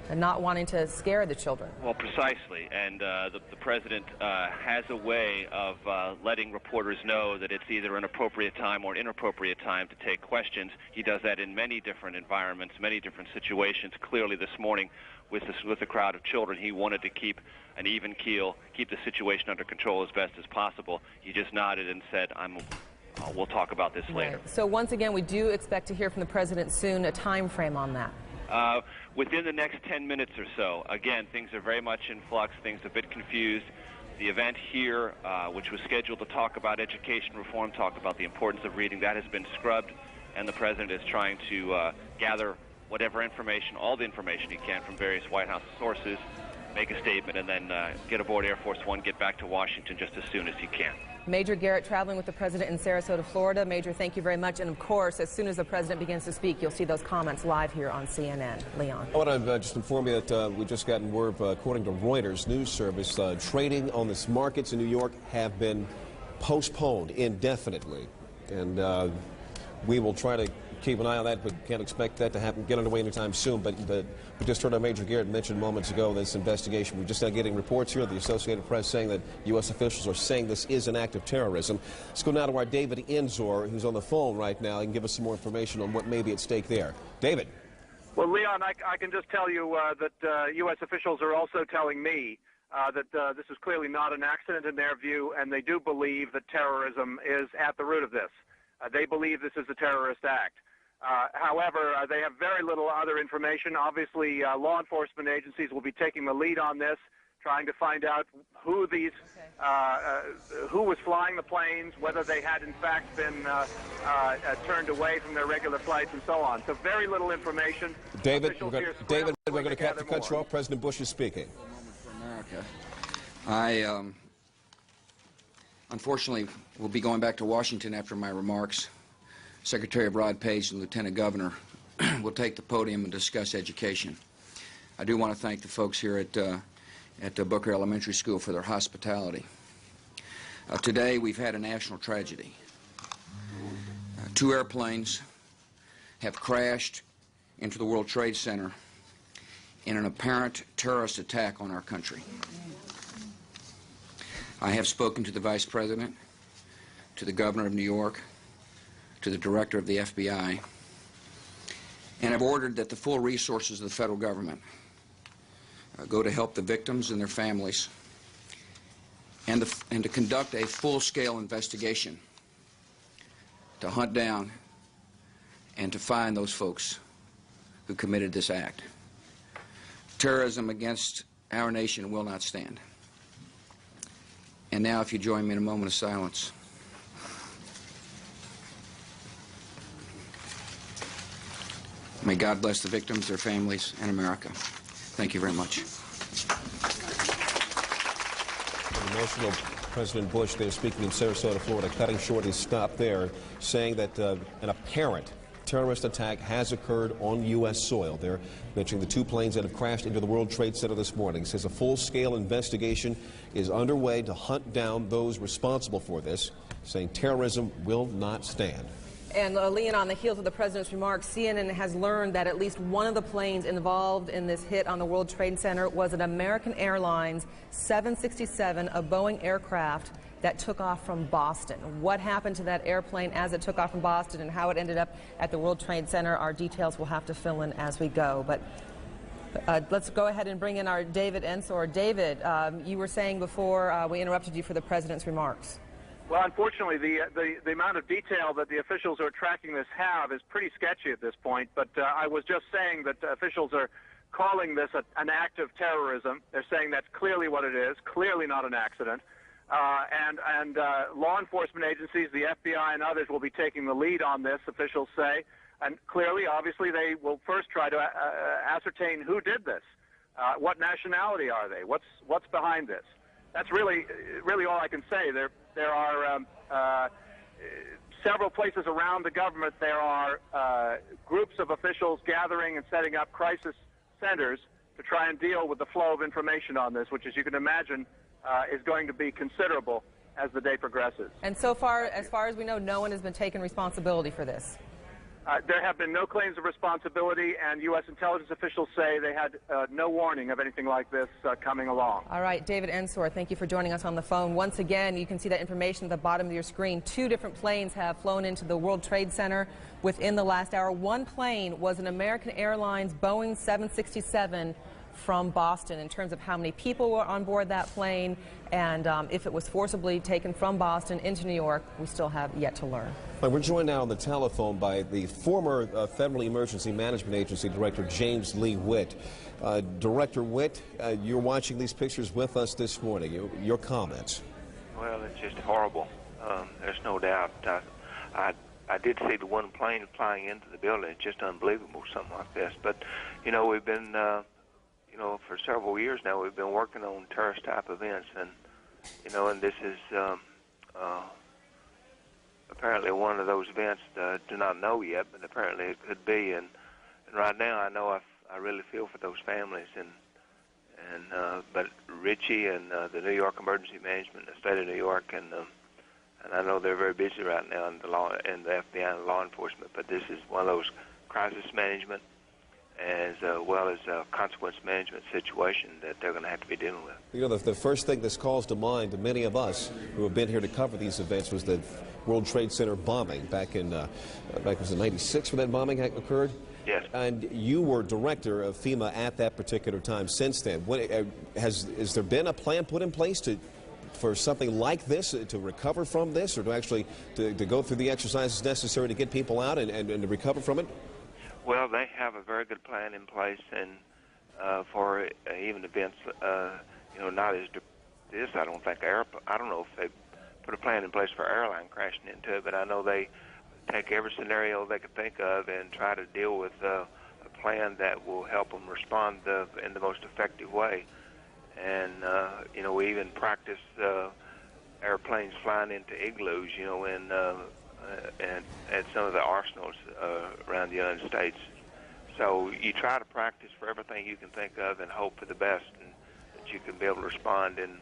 and not wanting to scare the children. Well, precisely. And the president has a way of letting reporters know that it's either an appropriate time or an inappropriate time to take questions. He does that in many different environments, many different situations. Clearly this morning with a crowd of children, he wanted to keep an even keel, keep the situation under control as best as possible. He just nodded and said, we'll talk about this later. Right. So once again, we do expect to hear from the president soon. A time frame on that? Within the next 10 minutes or so. Again, things are very much in flux, things are a bit confused. The event here, which was scheduled to talk about education reform, talk about the importance of reading, that has been scrubbed, and the president is trying to gather whatever information, all the information he can from various White House sources, make a statement, and then get aboard Air Force One, get back to Washington just as soon as he can. Major Garrett traveling with the president in Sarasota, Florida. Major, thank you very much. And of course, as soon as the president begins to speak, you'll see those comments live here on CNN. Leon. I want to just inform you that we've just gotten word, according to Reuters news service, trading on the markets in New York have been postponed indefinitely. And we will try to keep an eye on that, but can't expect that to happen, get underway anytime soon. But we just heard our Major Garrett mention moments ago this investigation. We're just now getting reports here, the Associated Press, saying that U.S. officials are saying this is an act of terrorism. Let's go now to our David Enzor, who's on the phone right now, and give us some more information on what may be at stake there. David. Well, Leon, I can just tell you that U.S. officials are also telling me that this is clearly not an accident in their view, and they do believe that terrorism is at the root of this. They believe this is a terrorist act. However, they have very little other information. Obviously, law enforcement agencies will be taking the lead on this, trying to find out who was flying the planes, whether they had in fact been turned away from their regular flights, and so on. So very little information. David, we're going to have to cut you off. President Bush is speaking. For America, I unfortunately will be going back to Washington after my remarks. Secretary Rod Page and Lieutenant Governor will take the podium and discuss education. I do want to thank the folks here at Booker Elementary School for their hospitality. Today we've had a national tragedy. Two airplanes have crashed into the World Trade Center in an apparent terrorist attack on our country. I have spoken to the Vice President, to the Governor of New York, to the Director of the FBI, and have ordered that the full resources of the federal government go to help the victims and their families, and to conduct a full-scale investigation to hunt down and to find those folks who committed this act. Terrorism against our nation will not stand. And now, if you join me in a moment of silence. May God bless the victims, their families, and America. Thank you very much. Emotional President Bush there speaking in Sarasota, Florida, cutting short his stop there, saying that an apparent terrorist attack has occurred on U.S. soil. They're mentioning the two planes that have crashed into the World Trade Center this morning. He says a full-scale investigation is underway to hunt down those responsible for this, saying terrorism will not stand. And Leon, on the heels of the president's remarks, CNN has learned that at least one of the planes involved in this hit on the World Trade Center was an American Airlines 767, a Boeing aircraft that took off from Boston. What happened to that airplane as it took off from Boston and how it ended up at the World Trade Center, our details will have to fill in as we go. But let's go ahead and bring in our David Ensor. David, you were saying before we interrupted you for the president's remarks. Well, unfortunately, the amount of detail that the officials who are tracking this have is pretty sketchy at this point. But I was just saying that officials are calling this an act of terrorism. They're saying that's clearly what it is, clearly not an accident. and law enforcement agencies, the FBI and others, will be taking the lead on this, officials say. And clearly, obviously, they will first try to ascertain who did this. What nationality are they? What's behind this? That's really all I can say. There are several places around the government. There are groups of officials gathering and setting up crisis centers to try and deal with the flow of information on this, which, as you can imagine, is going to be considerable as the day progresses. And so far, as we know, no one has been taking responsibility for this. There have been no claims of responsibility, and U.S. intelligence officials say they had no warning of anything like this coming along. All right, David Ensor, thank you for joining us on the phone. Once again, you can see that information at the bottom of your screen. 2 different planes have flown into the World Trade Center within the last hour. One plane was an American Airlines Boeing 767 from Boston. In terms of how many people were on board that plane and if it was forcibly taken from Boston into New York, we still have yet to learn. We're joined now on the telephone by the former Federal Emergency Management Agency Director James Lee Witt. Director Witt, you're watching these pictures with us this morning. Your comments? Well, it's just horrible. There's no doubt. I did see the one plane flying into the building. It's just unbelievable, something like this. But, you know, we've been, for several years now, we've been working on terrorist-type events. And, you know, and this is apparently one of those events do not know yet, but apparently it could be. And right now, I know I really feel for those families. But Richie and the New York Emergency Management, the state of New York, and I know they're very busy right now in the FBI and law enforcement. But this is one of those crisis management as well as a consequence management situation that they're going to have to be dealing with. You know, the first thing this calls to mind to many of us who have been here to cover these events was the World Trade Center bombing back in was it 96 when that bombing occurred? Yes. And you were director of FEMA at that particular time. Since then, has there been a plan put in place for something like this, to recover from this, or to go through the exercises necessary to get people out and to recover from it? Well, they have a very good plan in place, and for even events, not as this. I don't think I don't know if they put a plan in place for airline crashing into it, but I know they take every scenario they could think of and try to deal with a plan that will help them respond in the most effective way. And we even practice airplanes flying into igloos, and at some of the arsenals around the United States. So you try to practice for everything you can think of and hope for the best, and that you can be able to respond and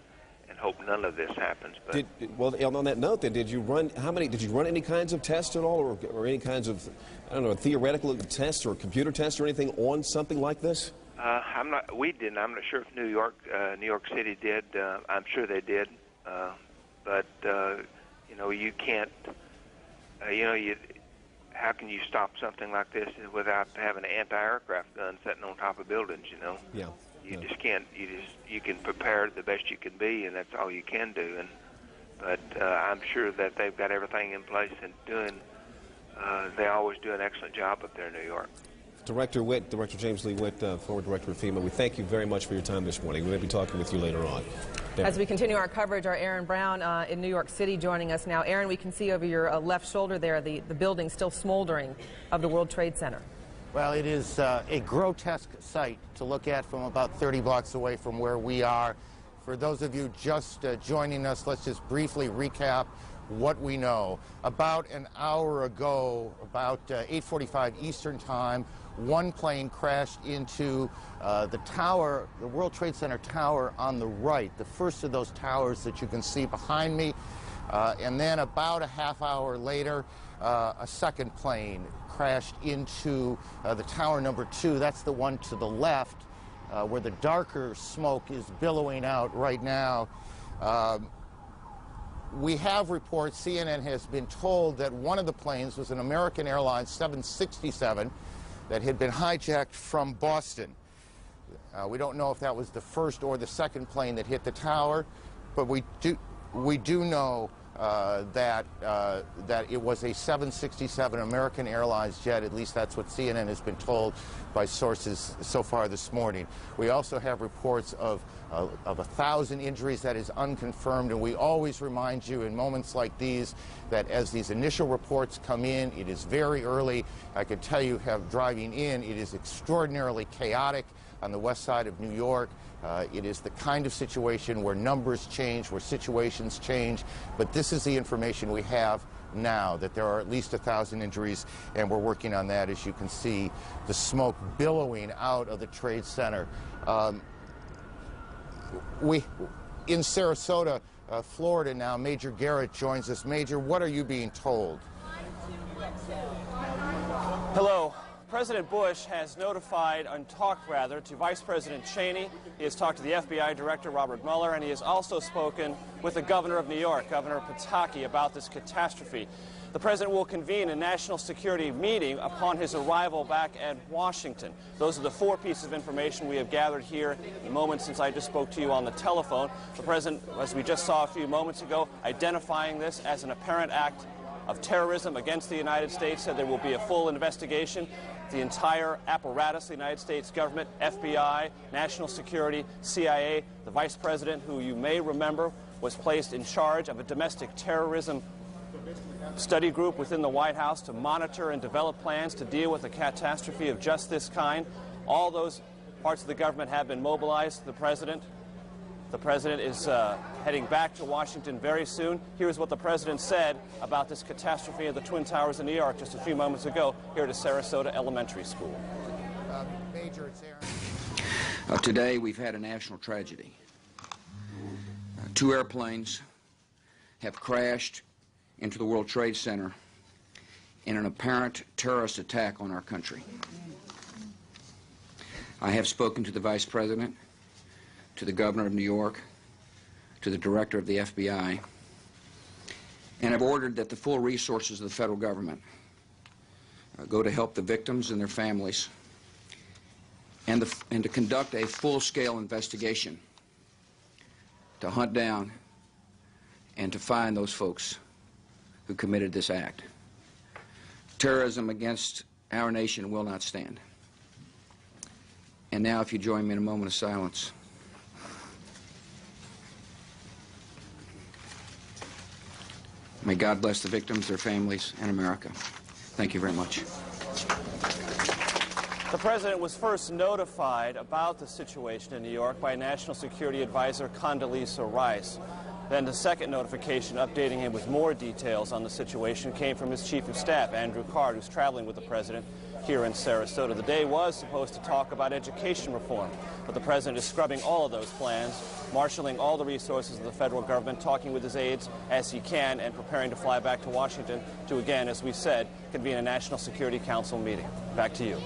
hope none of this happens. But well, on that note, then, did you run any kinds of tests at all, or any kinds of, I don't know, theoretical tests or computer tests or anything on something like this? We didn't. I'm not sure if New York City did. I'm sure they did. But you can't. How can you stop something like this without having an anti-aircraft gun sitting on top of buildings? Yeah. You just can't. You can prepare the best you can be, and that's all you can do. But I'm sure that they've got everything in place and they always do an excellent job up there in New York. Director James Lee Witt, former director of FEMA, we thank you very much for your time this morning. We may be talking with you later on. As we continue our coverage, our Aaron Brown in New York City joining us now. Aaron, we can see over your left shoulder there the building still smoldering of the World Trade Center. Well, it is a grotesque sight to look at from about 30 blocks away from where we are. For those of you just joining us, let's just briefly recap what we know. About an hour ago, about 8:45 Eastern Time, one plane crashed into the tower, the World Trade Center tower on the right, the first of those towers that you can see behind me. And then about a half hour later, a second plane crashed into the tower number 2. That's the one to the left, where the darker smoke is billowing out right now. We have reports, CNN has been told that one of the planes was an American Airlines 767 that had been hijacked from Boston. We don't know if that was the first or the second plane that hit the tower, but we do know that it was a 767 American Airlines jet. At least that's what CNN has been told by sources so far this morning. We also have reports of 1,000 injuries. That is unconfirmed, and we always remind you in moments like these that as these initial reports come in, it is very early. I can tell you, driving in, it is extraordinarily chaotic on the west side of New York. It is the kind of situation where numbers change, where situations change, but this is the information we have now, that there are at least 1,000 injuries, and we're working on that. As you can see, the smoke billowing out of the Trade Center. In Sarasota, Florida now, Major Garrett joins us. Major, what are you being told? Hello. President Bush has notified, and talked rather, to Vice President Cheney. He has talked to the FBI Director Robert Mueller, and he has also spoken with the Governor of New York, Governor Pataki, about this catastrophe. The President will convene a national security meeting upon his arrival back at Washington. Those are the 4 pieces of information we have gathered here in the moment since I just spoke to you on the telephone. The President, as we just saw a few moments ago, identifying this as an apparent act of terrorism against the United States, said there will be a full investigation. The entire apparatus, the United States government, FBI, national security, CIA, the Vice President, who you may remember was placed in charge of a domestic terrorism study group within the White House to monitor and develop plans to deal with a catastrophe of just this kind. All those parts of the government have been mobilized. The President is heading back to Washington very soon. Here's what the President said about this catastrophe at the Twin Towers in New York just a few moments ago here at a Sarasota elementary school. Major, it's Aaron. Today we've had a national tragedy. 2 airplanes have crashed into the World Trade Center in an apparent terrorist attack on our country. I have spoken to the Vice President, to the Governor of New York, to the Director of the FBI, and have ordered that the full resources of the federal government go to help the victims and their families, and to conduct a full-scale investigation to hunt down and to find those folks who committed this act. Terrorism against our nation will not stand. And now, if you join me in a moment of silence. May God bless the victims, their families, and America. Thank you very much. The President was first notified about the situation in New York by National Security Advisor Condoleezza Rice. Then the second notification updating him with more details on the situation came from his Chief of Staff, Andrew Card, who's traveling with the President here in Sarasota. The day was supposed to talk about education reform, but the President is scrubbing all of those plans, marshaling all the resources of the federal government, talking with his aides as he can, and preparing to fly back to Washington to, again, as we said, convene a National Security Council meeting. Back to you.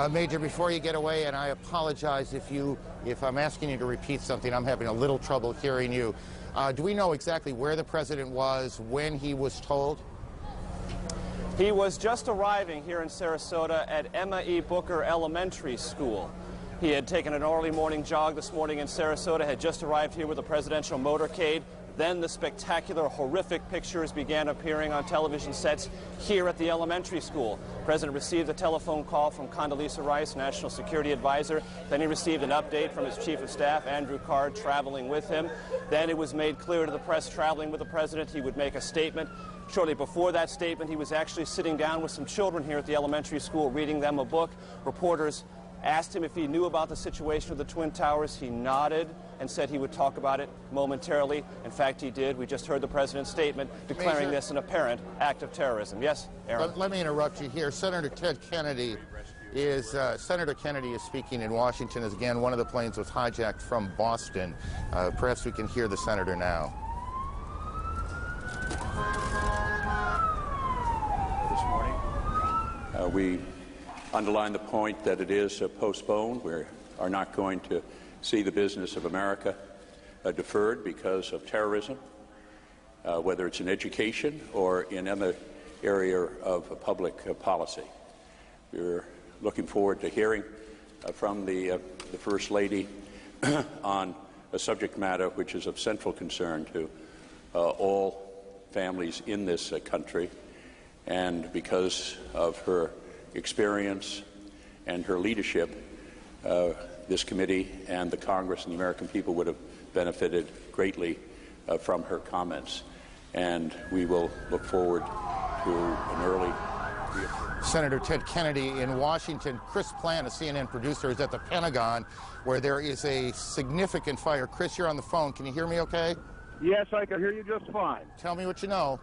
Major, before you get away, and I apologize if I'm asking you to repeat something, I'm having a little trouble hearing you. Do we know exactly where the President was when he was told? He was just arriving here in Sarasota at Emma E. Booker Elementary School. He had taken an early morning jog this morning in Sarasota, had just arrived here with a presidential motorcade. Then the spectacular, horrific pictures began appearing on television sets here at the elementary school. The President received a telephone call from Condoleezza Rice, National Security Advisor. Then he received an update from his Chief of Staff, Andrew Card, traveling with him. Then it was made clear to the press, traveling with the President, he would make a statement. Shortly before that statement, he was actually sitting down with some children here at the elementary school, reading them a book. Reporters asked him if he knew about the situation of the Twin Towers. He nodded and said he would talk about it momentarily. In fact, he did. We just heard the President's statement declaring this an apparent act of terrorism. Yes, Aaron? Let me interrupt you here. Senator Kennedy is speaking in Washington as, again, one of the planes was hijacked from Boston. Perhaps we can hear the Senator now. This morning, we underline the point that it is postponed. We are not going to see the business of America deferred because of terrorism, whether it's in education or in any area of public policy. We're looking forward to hearing from the First Lady on a subject matter which is of central concern to all families in this country. And because of her experience and her leadership, this committee and the Congress and the American people would have benefited greatly from her comments. And we will look forward to an early Senator Ted Kennedy in Washington. Chris Plant, a CNN producer, is at the Pentagon, where there is a significant fire. Chris, you're on the phone. Can you hear me okay? Yes, I can hear you just fine. Tell me what you know.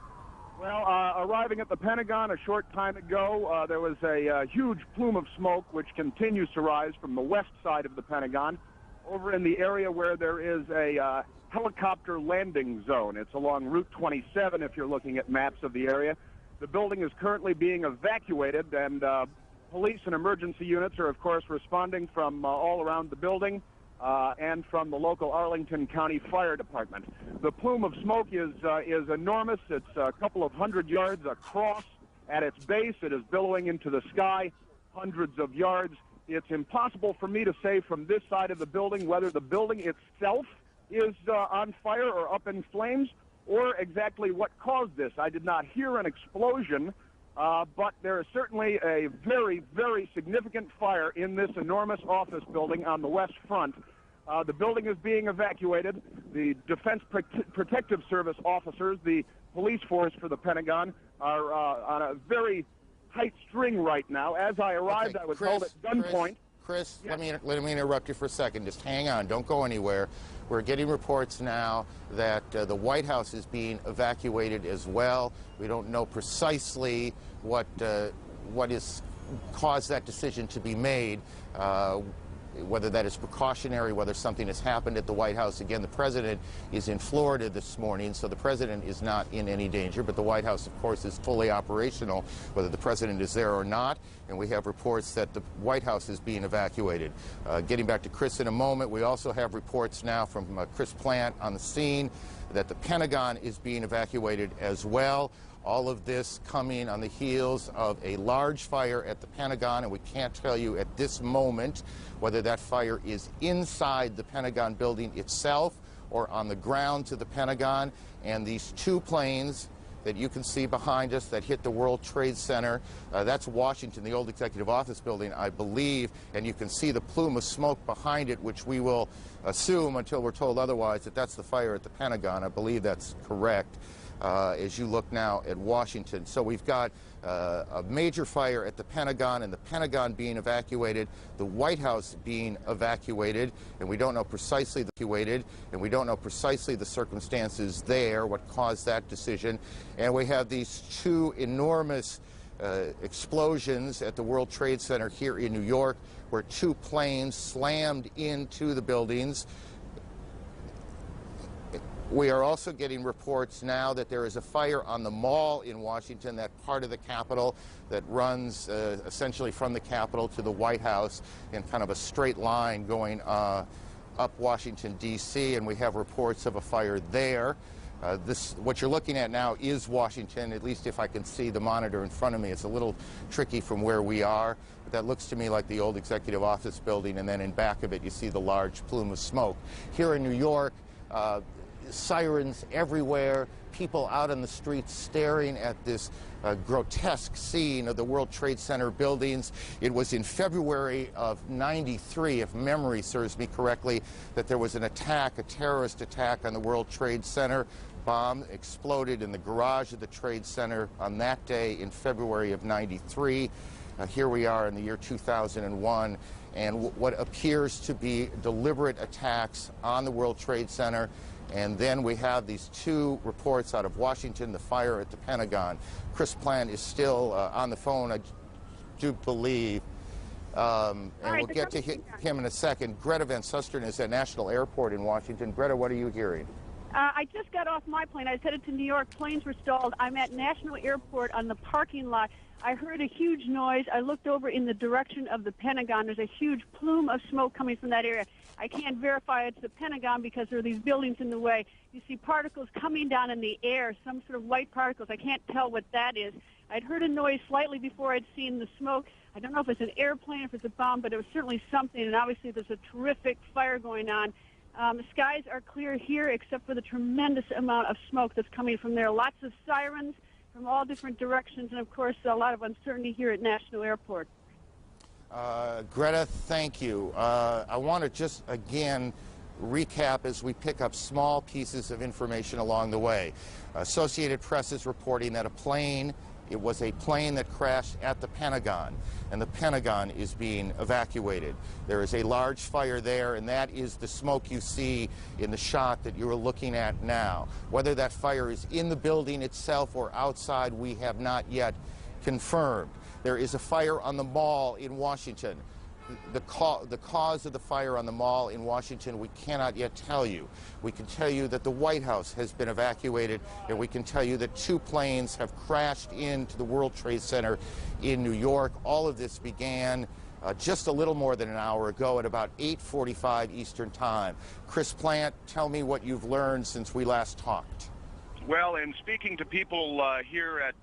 Well, arriving at the Pentagon a short time ago, there was a huge plume of smoke which continues to rise from the west side of the Pentagon over in the area where there is a helicopter landing zone. It's along Route 27 if you're looking at maps of the area. The building is currently being evacuated, and police and emergency units are, of course, responding from all around the building and from the local Arlington County Fire Department. The plume of smoke is enormous. It's a couple of hundred yards across at its base. It is billowing into the sky hundreds of yards. It's impossible for me to say from this side of the building whether the building itself is on fire or up in flames, or exactly what caused this. I did not hear an explosion, but there is certainly a very, very significant fire in this enormous office building on the west front. The building is being evacuated. The Defense Protective Service officers, the police force for the Pentagon, are on a very tight string right now. As I arrived, I was held at gunpoint. Chris, yes. let me interrupt you for a second. Just hang on. Don't go anywhere. We're getting reports now that the White House is being evacuated as well. We don't know precisely what has caused that decision to be made, whether that is precautionary, whether something has happened at the White House. Again, the president is in Florida this morning, so the president is not in any danger, but the White House, of course, is fully operational, whether the president is there or not, and we have reports that the White House is being evacuated. Getting back to Chris in a moment, we also have reports now from Chris Plant on the scene that the Pentagon is being evacuated as well. All of this coming on the heels of a large fire at the Pentagon, and we can't tell you at this moment whether that fire is inside the Pentagon building itself or on the ground to the Pentagon. And these two planes that you can see behind us that hit the World Trade Center, that's Washington, the old executive office building, I believe, and you can see the plume of smoke behind it, which we will assume until we're told otherwise that that's the fire at the Pentagon. I believe that's correct. As you look now at Washington. So we've got a major fire at the Pentagon, and the Pentagon being evacuated, the White House being evacuated, and we don't know precisely the circumstances there, what caused that decision. And we have these two enormous explosions at the World Trade Center here in New York, where two planes slammed into the buildings. We are also getting reports now that there is a fire on the Mall in Washington, that part of the Capitol that runs essentially from the Capitol to the White House in kind of a straight line going up Washington, D.C., and we have reports of a fire there. What you're looking at now is Washington, at least if I can see the monitor in front of me. It's a little tricky from where we are, but that looks to me like the old executive office building, and then in back of it you see the large plume of smoke. Here in New York, sirens everywhere, people out on the streets staring at this grotesque scene of the World Trade Center buildings. It was in February of '93, if memory serves me correctly, that there was an attack, a terrorist attack on the World Trade Center. Bomb exploded in the garage of the Trade Center on that day in February of '93. Here we are in the year 2001, and what appears to be deliberate attacks on the World Trade Center. And then we have these two reports out of Washington, the fire at the Pentagon. Chris Plant is still on the phone, I do believe. And we'll get to him in a second. Greta Van Susteren is at National Airport in Washington. Greta, what are you hearing? I just got off my plane. I was headed to New York. Planes were stalled. I'm at National Airport on the parking lot. I heard a huge noise. I looked over in the direction of the Pentagon. There's a huge plume of smoke coming from that area. I can't verify it's the Pentagon because there are these buildings in the way. You see particles coming down in the air, some sort of white particles. I can't tell what that is. I'd heard a noise slightly before I'd seen the smoke. I don't know if it's an airplane, if it's a bomb, but it was certainly something, and obviously there's a terrific fire going on. The skies are clear here except for the tremendous amount of smoke that's coming from there. Lots of sirens from all different directions, and of course a lot of uncertainty here at National Airport. Greta, thank you. I want to just again recap as we pick up small pieces of information along the way. Associated Press is reporting that it was a plane that crashed at the Pentagon, and the Pentagon is being evacuated. There is a large fire there, and that is the smoke you see in the shot that you're looking at now. Whether that fire is in the building itself or outside, we have not yet confirmed. There is a fire on the mall in Washington. The cause of the fire on the mall in Washington, we cannot yet tell you. We can tell you that the White House has been evacuated, and we can tell you that 2 planes have crashed into the World Trade Center in New York. All of this began just a little more than an hour ago at about 8:45 Eastern Time. Chris Plant, tell me what you've learned since we last talked. Well, in speaking to people here at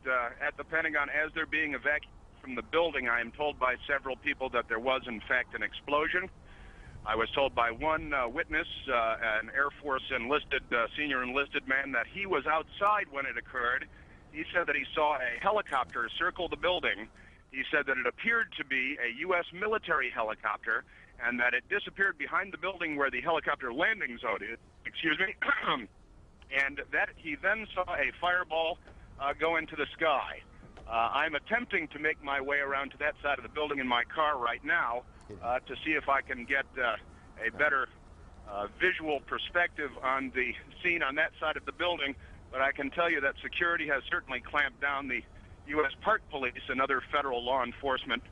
the Pentagon as they're being evacuated from the building, I am told by several people that there was, in fact, an explosion. I was told by one witness, an Air Force enlisted, senior enlisted man, that he was outside when it occurred. He said that he saw a helicopter circle the building. He said that it appeared to be a U.S. military helicopter and that it disappeared behind the building where the helicopter landing zone is. Excuse me. And that he then saw a fireball go into the sky. I'm attempting to make my way around to that side of the building in my car right now to see if I can get a better visual perspective on the scene on that side of the building. But I can tell you that security has certainly clamped down. The U.S. Park Police, another federal law enforcement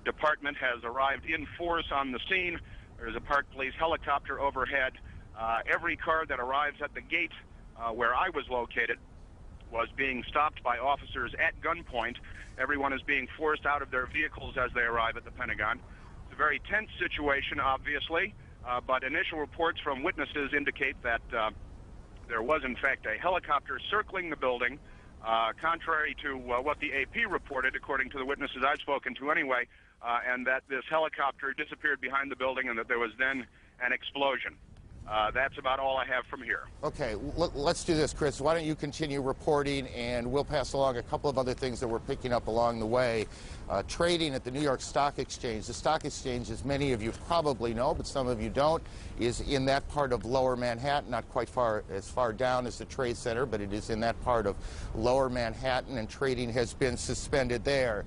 department, has arrived in force on the scene. There's a Park Police helicopter overhead. Every car that arrives at the gate where I was located was being stopped by officers at gunpoint. Everyone is being forced out of their vehicles as they arrive at the Pentagon. It's a very tense situation, obviously, but initial reports from witnesses indicate that there was, in fact, a helicopter circling the building, contrary to what the AP reported, according to the witnesses I've spoken to anyway, and that this helicopter disappeared behind the building and that there was then an explosion. That's about all I have from here. Okay, let's do this, Chris. Why don't you continue reporting, and we'll pass along a couple of other things that we're picking up along the way. Trading at the New York Stock Exchange. The Stock Exchange, as many of you probably know, but some of you don't, is in that part of Lower Manhattan, not quite as far down as the Trade Center, but it is in that part of Lower Manhattan, and trading has been suspended there.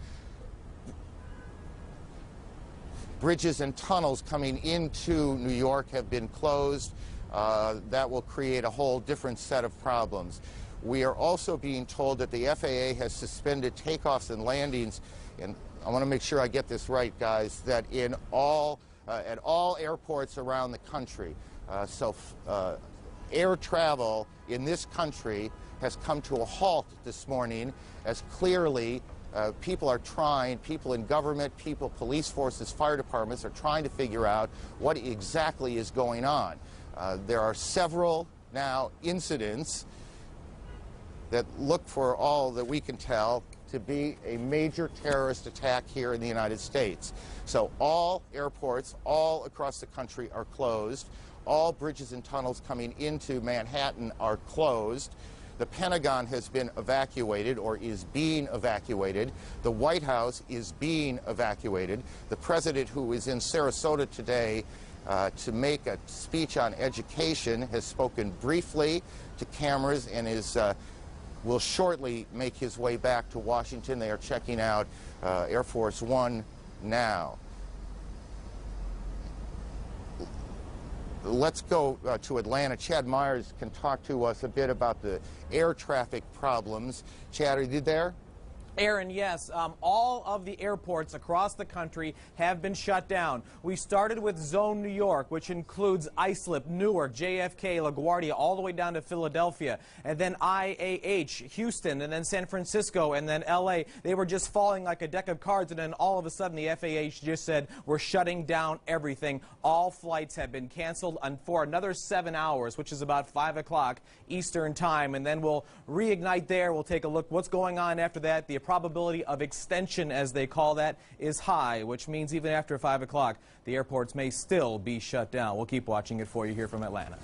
Bridges and tunnels coming into New York have been closed. That will create a whole different set of problems. We are also being told that the FAA has suspended takeoffs and landings, and I want to make sure I get this right, guys, that in at all airports around the country. Air travel in this country has come to a halt this morning, as clearly people in government, police forces, fire departments are trying to figure out what exactly is going on. There are several now incidents that look, for all that we can tell, to be a major terrorist attack here in the United States. So all airports all across the country are closed. All bridges and tunnels coming into Manhattan are closed. The Pentagon has been evacuated, or is being evacuated. The White House is being evacuated. The president, who is in Sarasota today to make a speech on education, has spoken briefly to cameras and will shortly make his way back to Washington. They are checking out Air Force One now. Let's go to Atlanta. Chad Myers can talk to us a bit about the air traffic problems. Chad, are you there? Aaron, yes. All of the airports across the country have been shut down. We started with Zone New York, which includes Islip, Newark, JFK, LaGuardia, all the way down to Philadelphia, and then IAH, Houston, and then San Francisco, and then LA. They were just falling like a deck of cards, and then all of a sudden the FAA just said, we're shutting down everything. All flights have been canceled for another 7 hours, which is about 5 o'clock Eastern time, and then we'll reignite there. We'll take a look what's going on after that. The probability of extension, as they call that, is high, which means even after 5 o'clock, the airports may still be shut down. We'll keep watching it for you here from Atlanta.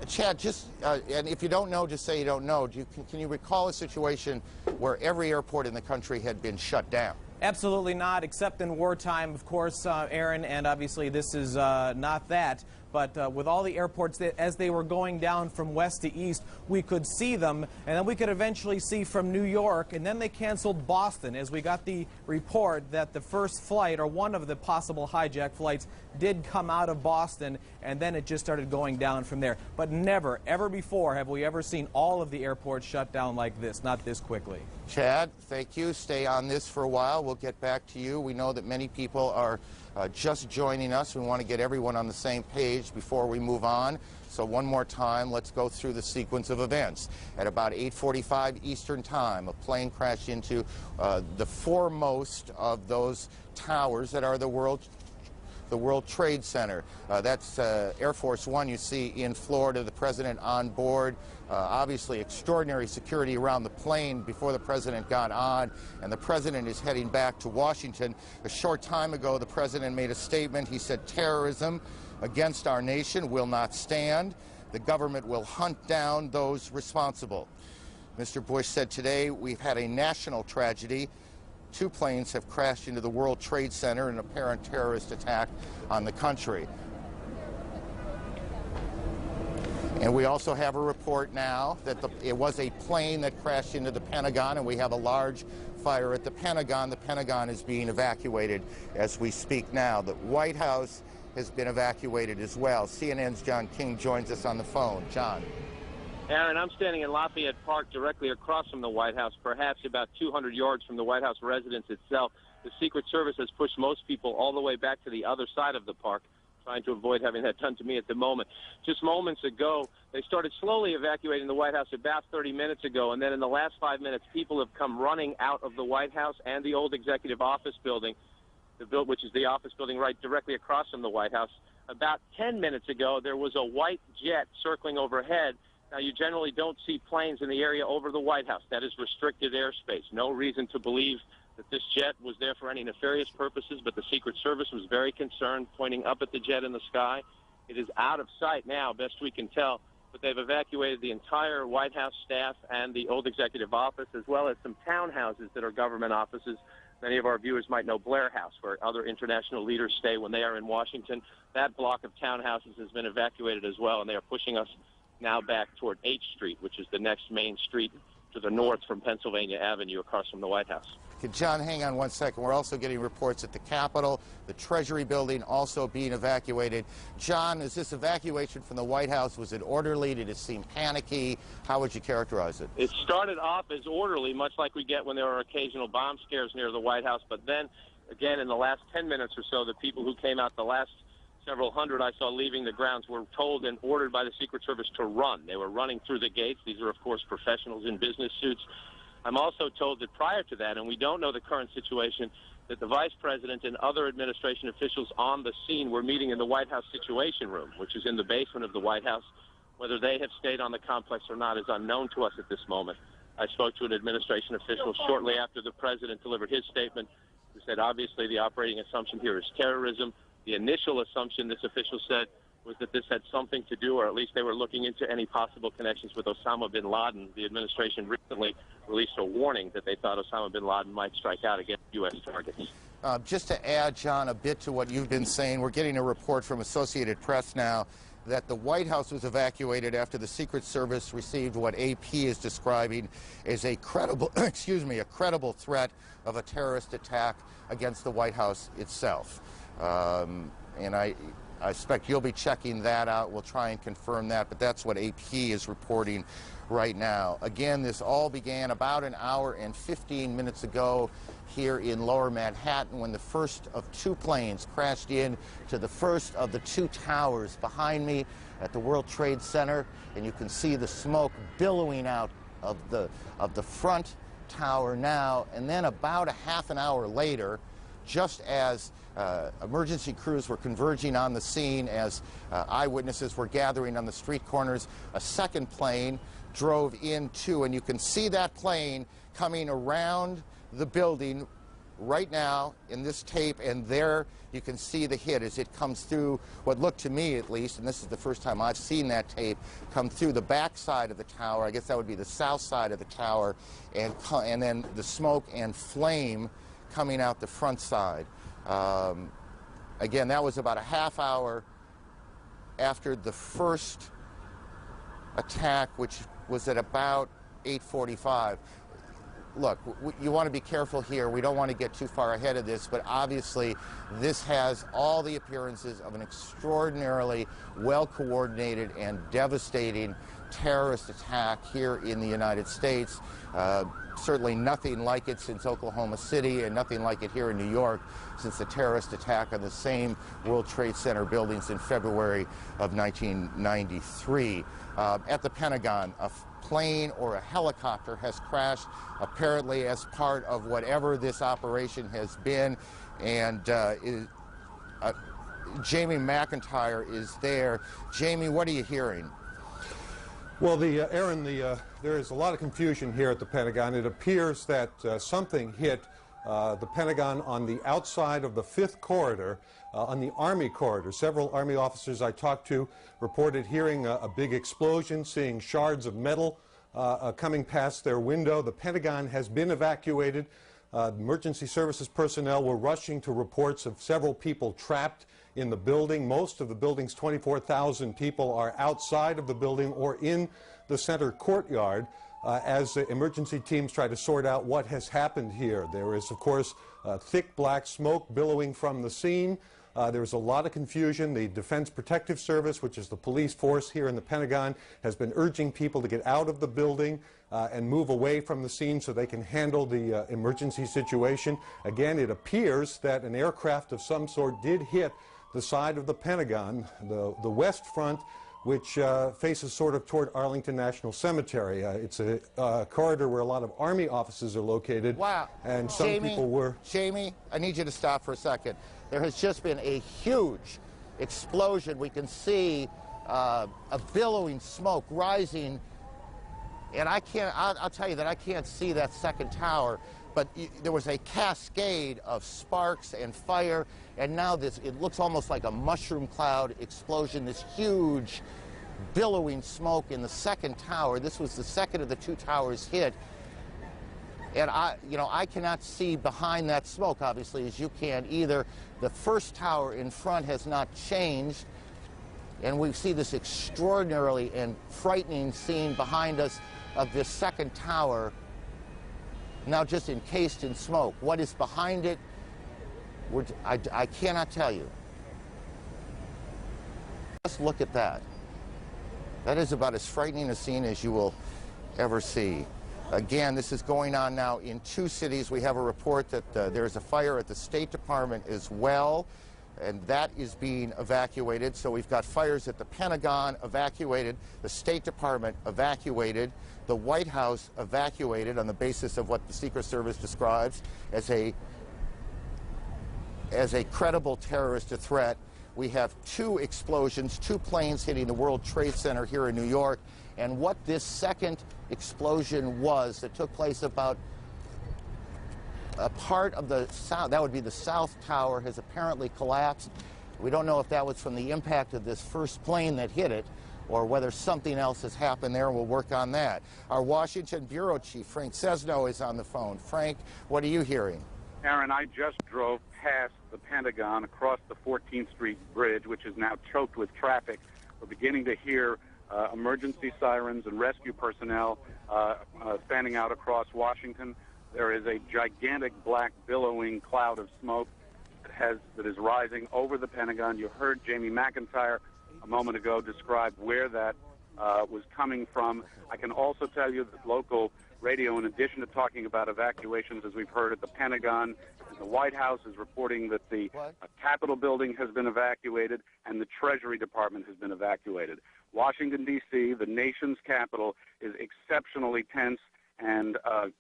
Chad, just, and if you don't know, just say you don't know. Can you recall a situation where every airport in the country had been shut down? Absolutely not, except in wartime, of course, Aaron, and obviously this is not that. But with all the airports, as they were going down from west to east, we could see them, and then we could eventually see from New York, and then they canceled Boston, as we got the report that the first flight, or one of the possible hijack flights, did come out of Boston, and then it just started going down from there. But never, ever before have we ever seen all of the airports shut down like this, not this quickly. Chad, thank you. Stay on this for a while. We'll get back to you. We know that many people are just joining us. We want to get everyone on the same page before we move on. So one more time, let's go through the sequence of events. At about 8:45 Eastern Time, a plane crashed into the foremost of those towers that are the World Trade Center. That's Air Force One you see in Florida, the president on board. Obviously extraordinary security around the plane before the president got on, and the president is heading back to Washington. A short time ago, the president made a statement. He said, "Terrorism against our nation will not stand. The government will hunt down those responsible." Mr. Bush said today, "We've had a national tragedy. 2 planes have crashed into the World Trade Center in an apparent terrorist attack on the country." And we also have a report now that it was a plane that crashed into the Pentagon, and we have a large fire at the Pentagon. The Pentagon is being evacuated as we speak now. The White House has been evacuated as well. CNN's John King joins us on the phone. John. Aaron, I'm standing in Lafayette Park directly across from the White House, perhaps about 200 yards from the White House residence itself. The Secret Service has pushed most people all the way back to the other side of the park, trying to avoid having that done to me at the moment. Just moments ago, they started slowly evacuating the White House about 30 minutes ago, and then in the last 5 minutes, people have come running out of the White House and the old Executive Office building, which is the office building right directly across from the White House. About 10 minutes ago, there was a white jet circling overhead. Now, you generally don't see planes in the area over the White House. That is restricted airspace. No reason to believe that this jet was there for any nefarious purposes, but the Secret Service was very concerned, pointing up at the jet in the sky. It is out of sight now, best we can tell, but they've evacuated the entire White House staff and the old Executive Office, as well as some townhouses that are government offices. Many of our viewers might know Blair House, where other international leaders stay when they are in Washington. That block of townhouses has been evacuated as well, and they are pushing us now back toward H Street, which is the next main street to the north from Pennsylvania Avenue across from the White House. Okay, John, hang on one second. We're also getting reports at the Capitol, the Treasury building also being evacuated. John, is this evacuation from the White House, was it orderly? Did it seem panicky? How would you characterize it? It started off as orderly, much like we get when there are occasional bomb scares near the White House, but then, again, in the last 10 minutes or so, the people who came out the last several hundred I saw leaving the grounds were told and ordered by the Secret Service to run. They were running through the gates. These are, of course, professionals in business suits. I'm also told that prior to that, and we don't know the current situation, that the Vice President and other administration officials on the scene were meeting in the White House Situation Room, which is in the basement of the White House. Whether they have stayed on the complex or not is unknown to us at this moment. I spoke to an administration official shortly after the President delivered his statement, who said, obviously, the operating assumption here is terrorism. The initial assumption, this official said, was that this had something to do, or at least they were looking into any possible connections with Osama bin Laden. The administration recently released a warning that they thought Osama bin Laden might strike out against U.S. targets. Just to add, John, a bit to what you've been saying, we're getting a report from Associated Press now that the White House was evacuated after the Secret Service received what AP is describing as a credible, a credible threat of a terrorist attack against the White House itself. And I expect you'll be checking that out. We'll try and confirm that, but that's what AP is reporting right now. Again, this all began about an hour and 15 minutes ago here in Lower Manhattan when the first of 2 planes crashed in to the first of the 2 towers behind me at the World Trade Center, and you can see the smoke billowing out of the front tower now. And then about a half an hour later, just as emergency crews were converging on the scene, as eyewitnesses were gathering on the street corners, a second plane drove in too, and you can see that plane coming around the building right now in this tape, and there you can see the hit as it comes through what looked to me, at least, and this is the first time I've seen that tape, come through the back side of the tower. I guess that would be the south side of the tower, and then the smoke and flame coming out the front side. Again, that was about a half hour after the first attack, which was at about 8:45. Look, you want to be careful here. We don't want to get too far ahead of this, but obviously this has all the appearances of an extraordinarily well-coordinated and devastating terrorist attack here in the United States. Certainly nothing like it since Oklahoma City, and nothing like it here in New York since the terrorist attack on the same World Trade Center buildings in February of 1993. At the Pentagon, a plane or a helicopter has crashed, apparently as part of whatever this operation has been, and Jamie McIntyre is there. Jamie, what are you hearing? Well, Aaron, there is a lot of confusion here at the Pentagon. It appears that something hit the Pentagon on the outside of the 5th corridor, on the Army corridor. Several Army officers I talked to reported hearing a big explosion, seeing shards of metal coming past their window. The Pentagon has been evacuated. Emergency services personnel were rushing to reports of several people trapped in the building. Most of the building's 24,000 people are outside of the building or in the center courtyard as emergency teams try to sort out what has happened here. There is, of course, thick black smoke billowing from the scene. There is a lot of confusion. The Defense Protective Service, which is the police force here in the Pentagon, has been urging people to get out of the building and move away from the scene so they can handle the emergency situation. Again, it appears that an aircraft of some sort did hit the side of the Pentagon, the west front, which faces sort of toward Arlington National Cemetery. It's a corridor where a lot of Army offices are located. Wow. And some people were... Jamie, I need you to stop for a second. There has just been a huge explosion. We can see a billowing smoke rising, and I'll tell you that I can't see that second tower, but there was a cascade of sparks and fire, and now it looks almost like a mushroom cloud explosion, this huge billowing smoke in the second tower. This was the second of the 2 towers hit. And I cannot see behind that smoke, obviously, as you can either. The first tower in front has not changed, and we see this extraordinarily and frightening scene behind us of this second tower, now just encased in smoke. What is behind it, I cannot tell you. Just look at that. That is about as frightening a scene as you will ever see. Again, this is going on now in 2 cities. We have a report that there's a fire at the State Department as well, and that is being evacuated. So we've got fires at the Pentagon evacuated, the State Department evacuated, the White House evacuated on the basis of what the Secret Service describes as a credible terrorist threat. We have 2 explosions, 2 planes hitting the World Trade Center here in New York. And what this second explosion was that took place about a part of the south, that would be the South Tower, has apparently collapsed. We don't know if that was from the impact of this first plane that hit it or whether something else has happened there, and we'll work on that. Our Washington Bureau Chief, Frank Cesno, is on the phone. Frank, what are you hearing? Aaron, I just drove past the Pentagon across the 14th Street Bridge, which is now choked with traffic. We're beginning to hear emergency sirens and rescue personnel standing out across Washington. There is a gigantic black billowing cloud of smoke that is rising over the Pentagon. You heard Jamie McIntyre a moment ago describe where that was coming from. I can also tell you that local radio, in addition to talking about evacuations, as we've heard at the Pentagon, and the White House is reporting that the Capitol building has been evacuated and the Treasury Department has been evacuated. Washington, D.C., the nation's capital, is exceptionally tense. and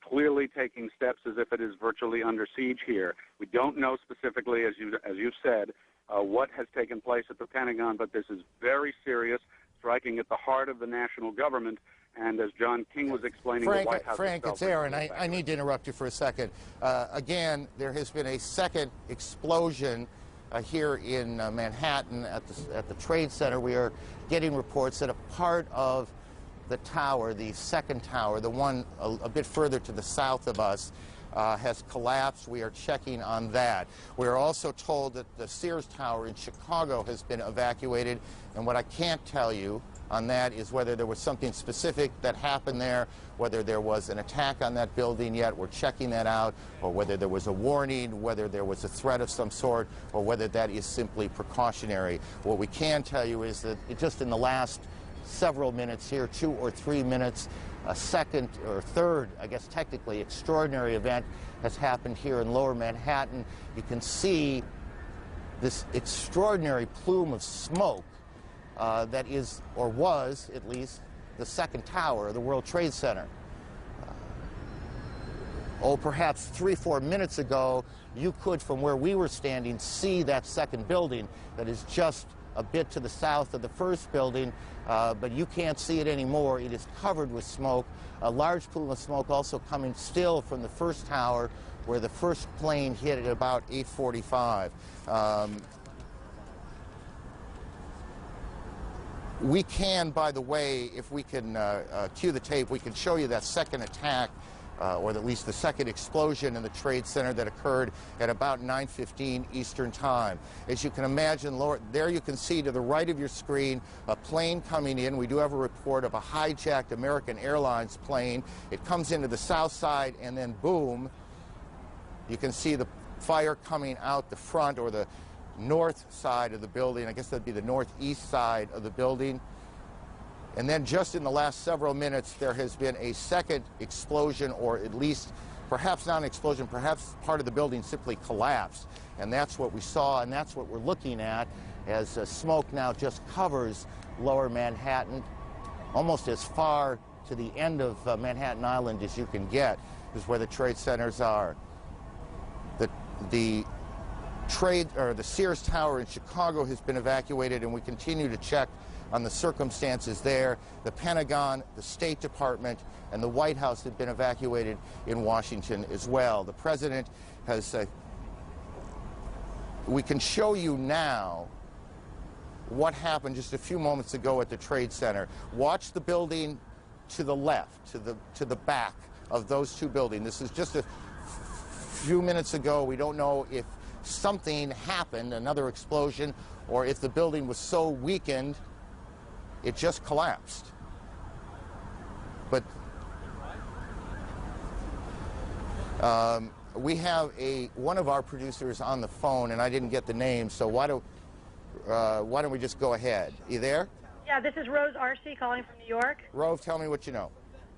clearly taking steps as if it is virtually under siege here. We don't know specifically, as you've said, what has taken place at the Pentagon, but this is very serious, striking at the heart of the national government. And as John King was explaining, the White House Frank, it's Aaron. I need to interrupt you for a second. Again, there has been a second explosion here in Manhattan at the Trade Center. We are getting reports that a part of the tower, the second tower, the one a bit further to the south of us, has collapsed. We are checking on that. We are also told that the Sears Tower in Chicago has been evacuated, and what I can't tell you on that is whether there was something specific that happened there, whether there was an attack on that building yet, we're checking that out, or whether there was a warning, whether there was a threat of some sort, or whether that is simply precautionary. What we can tell you is that just in the last several minutes here, 2 or 3 minutes, a second or third, I guess technically, extraordinary event has happened here in Lower Manhattan. You can see this extraordinary plume of smoke that is, or was at least, the second tower of the World Trade Center. Perhaps 3-4 minutes ago, you could, from where we were standing, see that second building that is just a bit to the south of the first building, but you can't see it anymore. It is covered with smoke. A large plume of smoke also coming still from the first tower, where the first plane hit at about 8:45. We can, by the way, if we can cue the tape, we can show you that second attack, or at least the second explosion in the Trade Center that occurred at about 9:15 Eastern Time. As you can imagine, there you can see to the right of your screen a plane coming in. We do have a report of a hijacked American Airlines plane. It comes into the south side, and then boom, you can see the fire coming out the front, or the north side of the building. I guess that'd be the northeast side of the building. And then just in the last several minutes, there has been a second explosion, or at least perhaps not an explosion, perhaps part of the building simply collapsed. And that's what we saw, and that's what we're looking at, as smoke now just covers Lower Manhattan, almost as far to the end of Manhattan Island as you can get, is where the trade centers are. The Sears Tower in Chicago has been evacuated, and we continue to check on the circumstances there. The Pentagon, the State Department, and the White House have been evacuated in Washington as well. The President has we can show you now what happened just a few moments ago at the Trade Center. Watch the building to the left, to the back of those two buildings. This is just a few minutes ago. We don't know if something happened, another explosion, or if the building was so weakened it just collapsed. But we have one of our producers on the phone, and I didn't get the name, so why don't we just go ahead? You there? Yeah, this is Rose Arcee calling from New York. Rose, tell me what you know.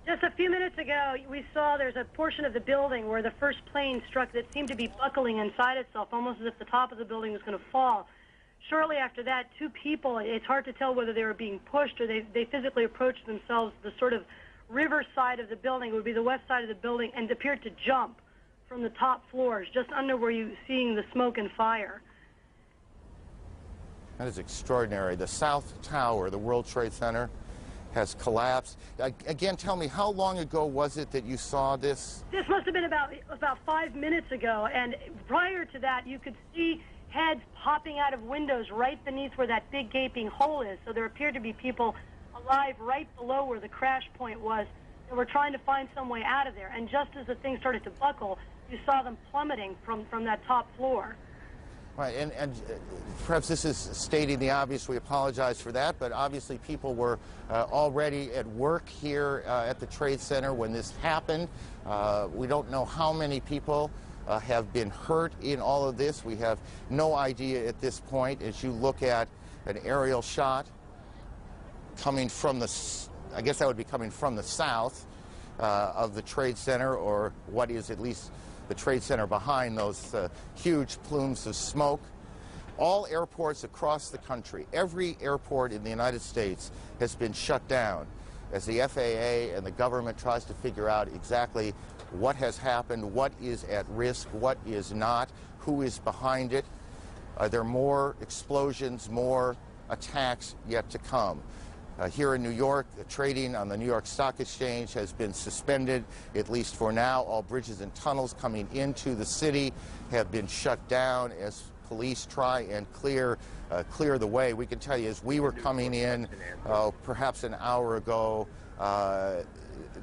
Just a few minutes ago, we saw there's a portion of the building where the first plane struck that seemed to be buckling inside itself, almost as if the top of the building was going to fall. Shortly after that, two people, it's hard to tell whether they were being pushed or they physically approached themselves the sort of river side of the building, it would be the west side of the building, and appeared to jump from the top floors, just under where you're seeing the smoke and fire. That is extraordinary. The South Tower, the World Trade Center, has collapsed. Again, tell me, how long ago was it that you saw this? This must have been about 5 minutes ago, and prior to that, you could see heads popping out of windows right beneath where that big gaping hole is. So there appeared to be people alive right below where the crash point was, and were trying to find some way out of there. And just as the thing started to buckle, you saw them plummeting from that top floor. Right, and perhaps this is stating the obvious. We apologize for that, but obviously people were already at work here at the Trade Center when this happened. We don't know how many people have been hurt in all of this. We have no idea at this point. As you look at an aerial shot coming from the, I guess that would be coming from the south of the Trade Center, or what is at least the Trade Center behind those huge plumes of smoke. All airports across the country, every airport in the United States has been shut down. as the FAA and the government tries to figure out exactly what has happened, what is at risk, what is not, who is behind it. Are there more explosions, more attacks yet to come? Here in New York, trading on the New York Stock Exchange has been suspended, at least for now. All bridges and tunnels coming into the city have been shut down as police try and clear the way. We can tell you, as we were coming in perhaps an hour ago,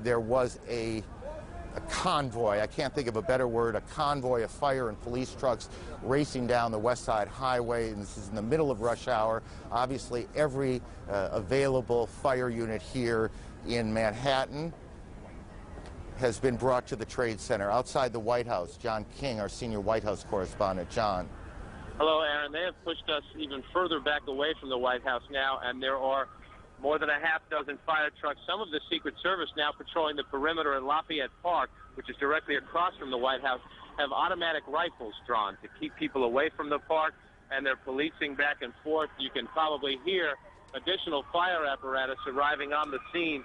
there was a convoy, I can't think of a better word, a convoy of fire and police trucks racing down the West Side Highway, and this is in the middle of rush hour. Obviously, every available fire unit here in Manhattan has been brought to the Trade Center. Outside the White House, John King, our senior White House correspondent. John. Hello, Aaron. They have pushed us even further back away from the White House now, and there are more than a half dozen fire trucks, some of the Secret Service now patrolling the perimeter at Lafayette Park, which is directly across from the White House, have automatic rifles drawn to keep people away from the park, and they're policing back and forth. You can probably hear additional fire apparatus arriving on the scene.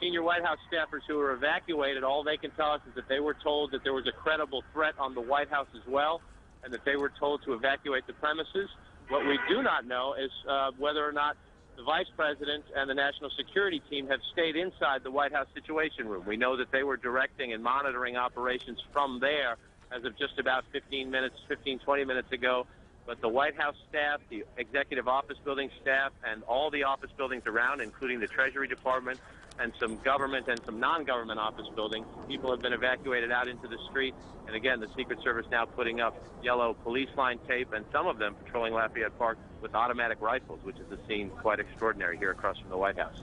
Senior White House staffers who were evacuated, all they can tell us is that they were told that there was a credible threat on the White House as well, and that they were told to evacuate the premises. What we do not know is whether or not the Vice President and the National Security Team have stayed inside the White House Situation Room. We know that they were directing and monitoring operations from there as of just about 15, 20 minutes ago. But the White House staff, the Executive Office Building staff, and all the office buildings around, including the Treasury Department and some government and some non-government office buildings, people have been evacuated out into the street. And again, the Secret Service now putting up yellow police line tape, and some of them patrolling Lafayette Park with automatic rifles, which is a scene quite extraordinary here across from the White House.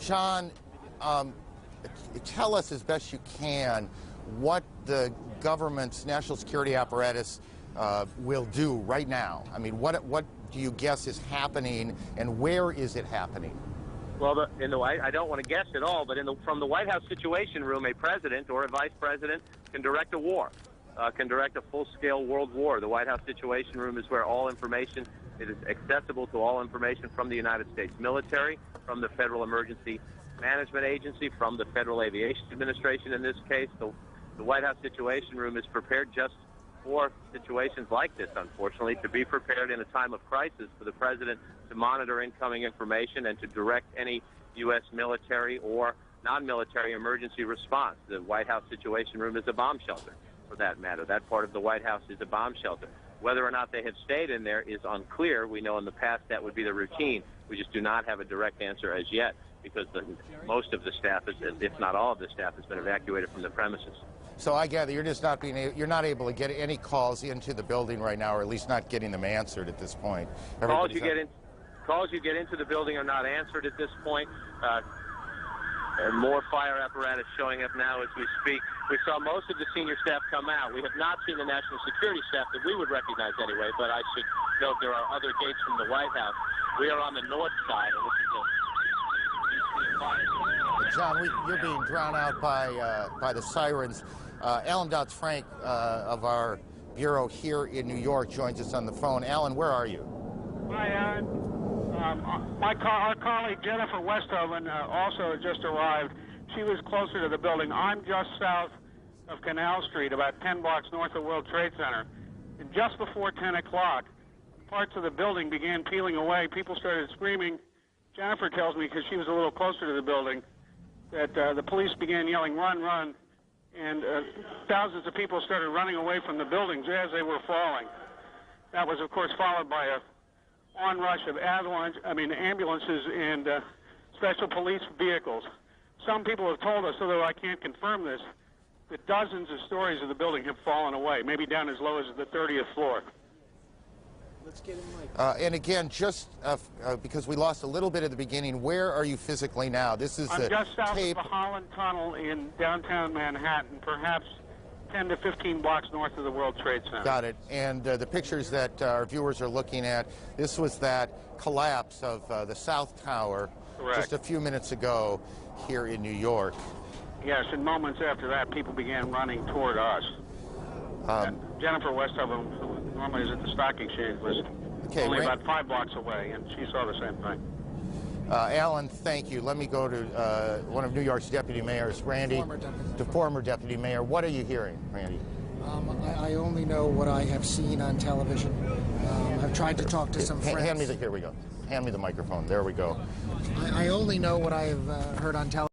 John, tell us as best you can what the government's national security apparatus will do right now. I mean, what do you guess is happening, and where is it happening? Well, I don't want to guess at all, but from the White House Situation Room, a president or a vice president can direct a war, can direct a full-scale world war. The White House Situation Room is where all information is accessible to all information from the United States military, from the Federal Emergency Management Agency, from the Federal Aviation Administration in this case. The White House Situation Room is prepared just for situations like this, unfortunately, to be prepared in a time of crisis for the president to monitor incoming information and to direct any U.S. military or non-military emergency response. The White House Situation Room is a bomb shelter, for that matter. That part of the White House is a bomb shelter. Whether or not they have stayed in there is unclear. We know in the past that would be the routine. We just do not have a direct answer as yet, because most of the staff, if not all of the staff, has been evacuated from the premises. So I gather you're just you're not able to get any calls into the building right now, or at least not getting them answered at this point. Calls you get into the building are not answered at this point. And more fire apparatus showing up now as we speak. We saw most of the senior staff come out. We have not seen the national security staff that we would recognize anyway, but I should note there are other gates from the White House. We are on the north side, and this is John, you're being drowned out by the sirens. Alan Dodds-Frank of our bureau here in New York joins us on the phone. Alan, where are you? Hi, Aaron. Our colleague Jennifer Westhoven also just arrived. She was closer to the building. I'm just south of Canal Street, about 10 blocks north of World Trade Center. And just before 10 o'clock, parts of the building began peeling away. People started screaming. Jennifer tells me, because she was a little closer to the building, that the police began yelling, "Run, run," and thousands of people started running away from the buildings as they were falling. That was, of course, followed by a onrush of ambulances and special police vehicles. Some people have told us, although I can't confirm this, that dozens of stories of the building have fallen away, maybe down as low as the 30th floor. Let's get him, Mike. And again, just because we lost a little bit at the beginning, where are you physically now? This is I'm just south of the Holland Tunnel in downtown Manhattan, perhaps 10 to 15 blocks north of the World Trade Center. Got it. And the pictures that our viewers are looking at, this was that collapse of the South Tower. Correct. Just a few minutes ago here in New York. Yes, and moments after that, people began running toward us. Jennifer Westhoven, who normally is at the stock exchange, was only about 5 blocks away, and she saw the same thing. Alan, thank you. Let me go to one of New York's deputy mayors, Randy. Former deputy mayor. What are you hearing, Randy? I only know what I have seen on television. I've tried to talk to some friends. Here we go. Hand me the microphone. There we go. I only know what I have heard on television.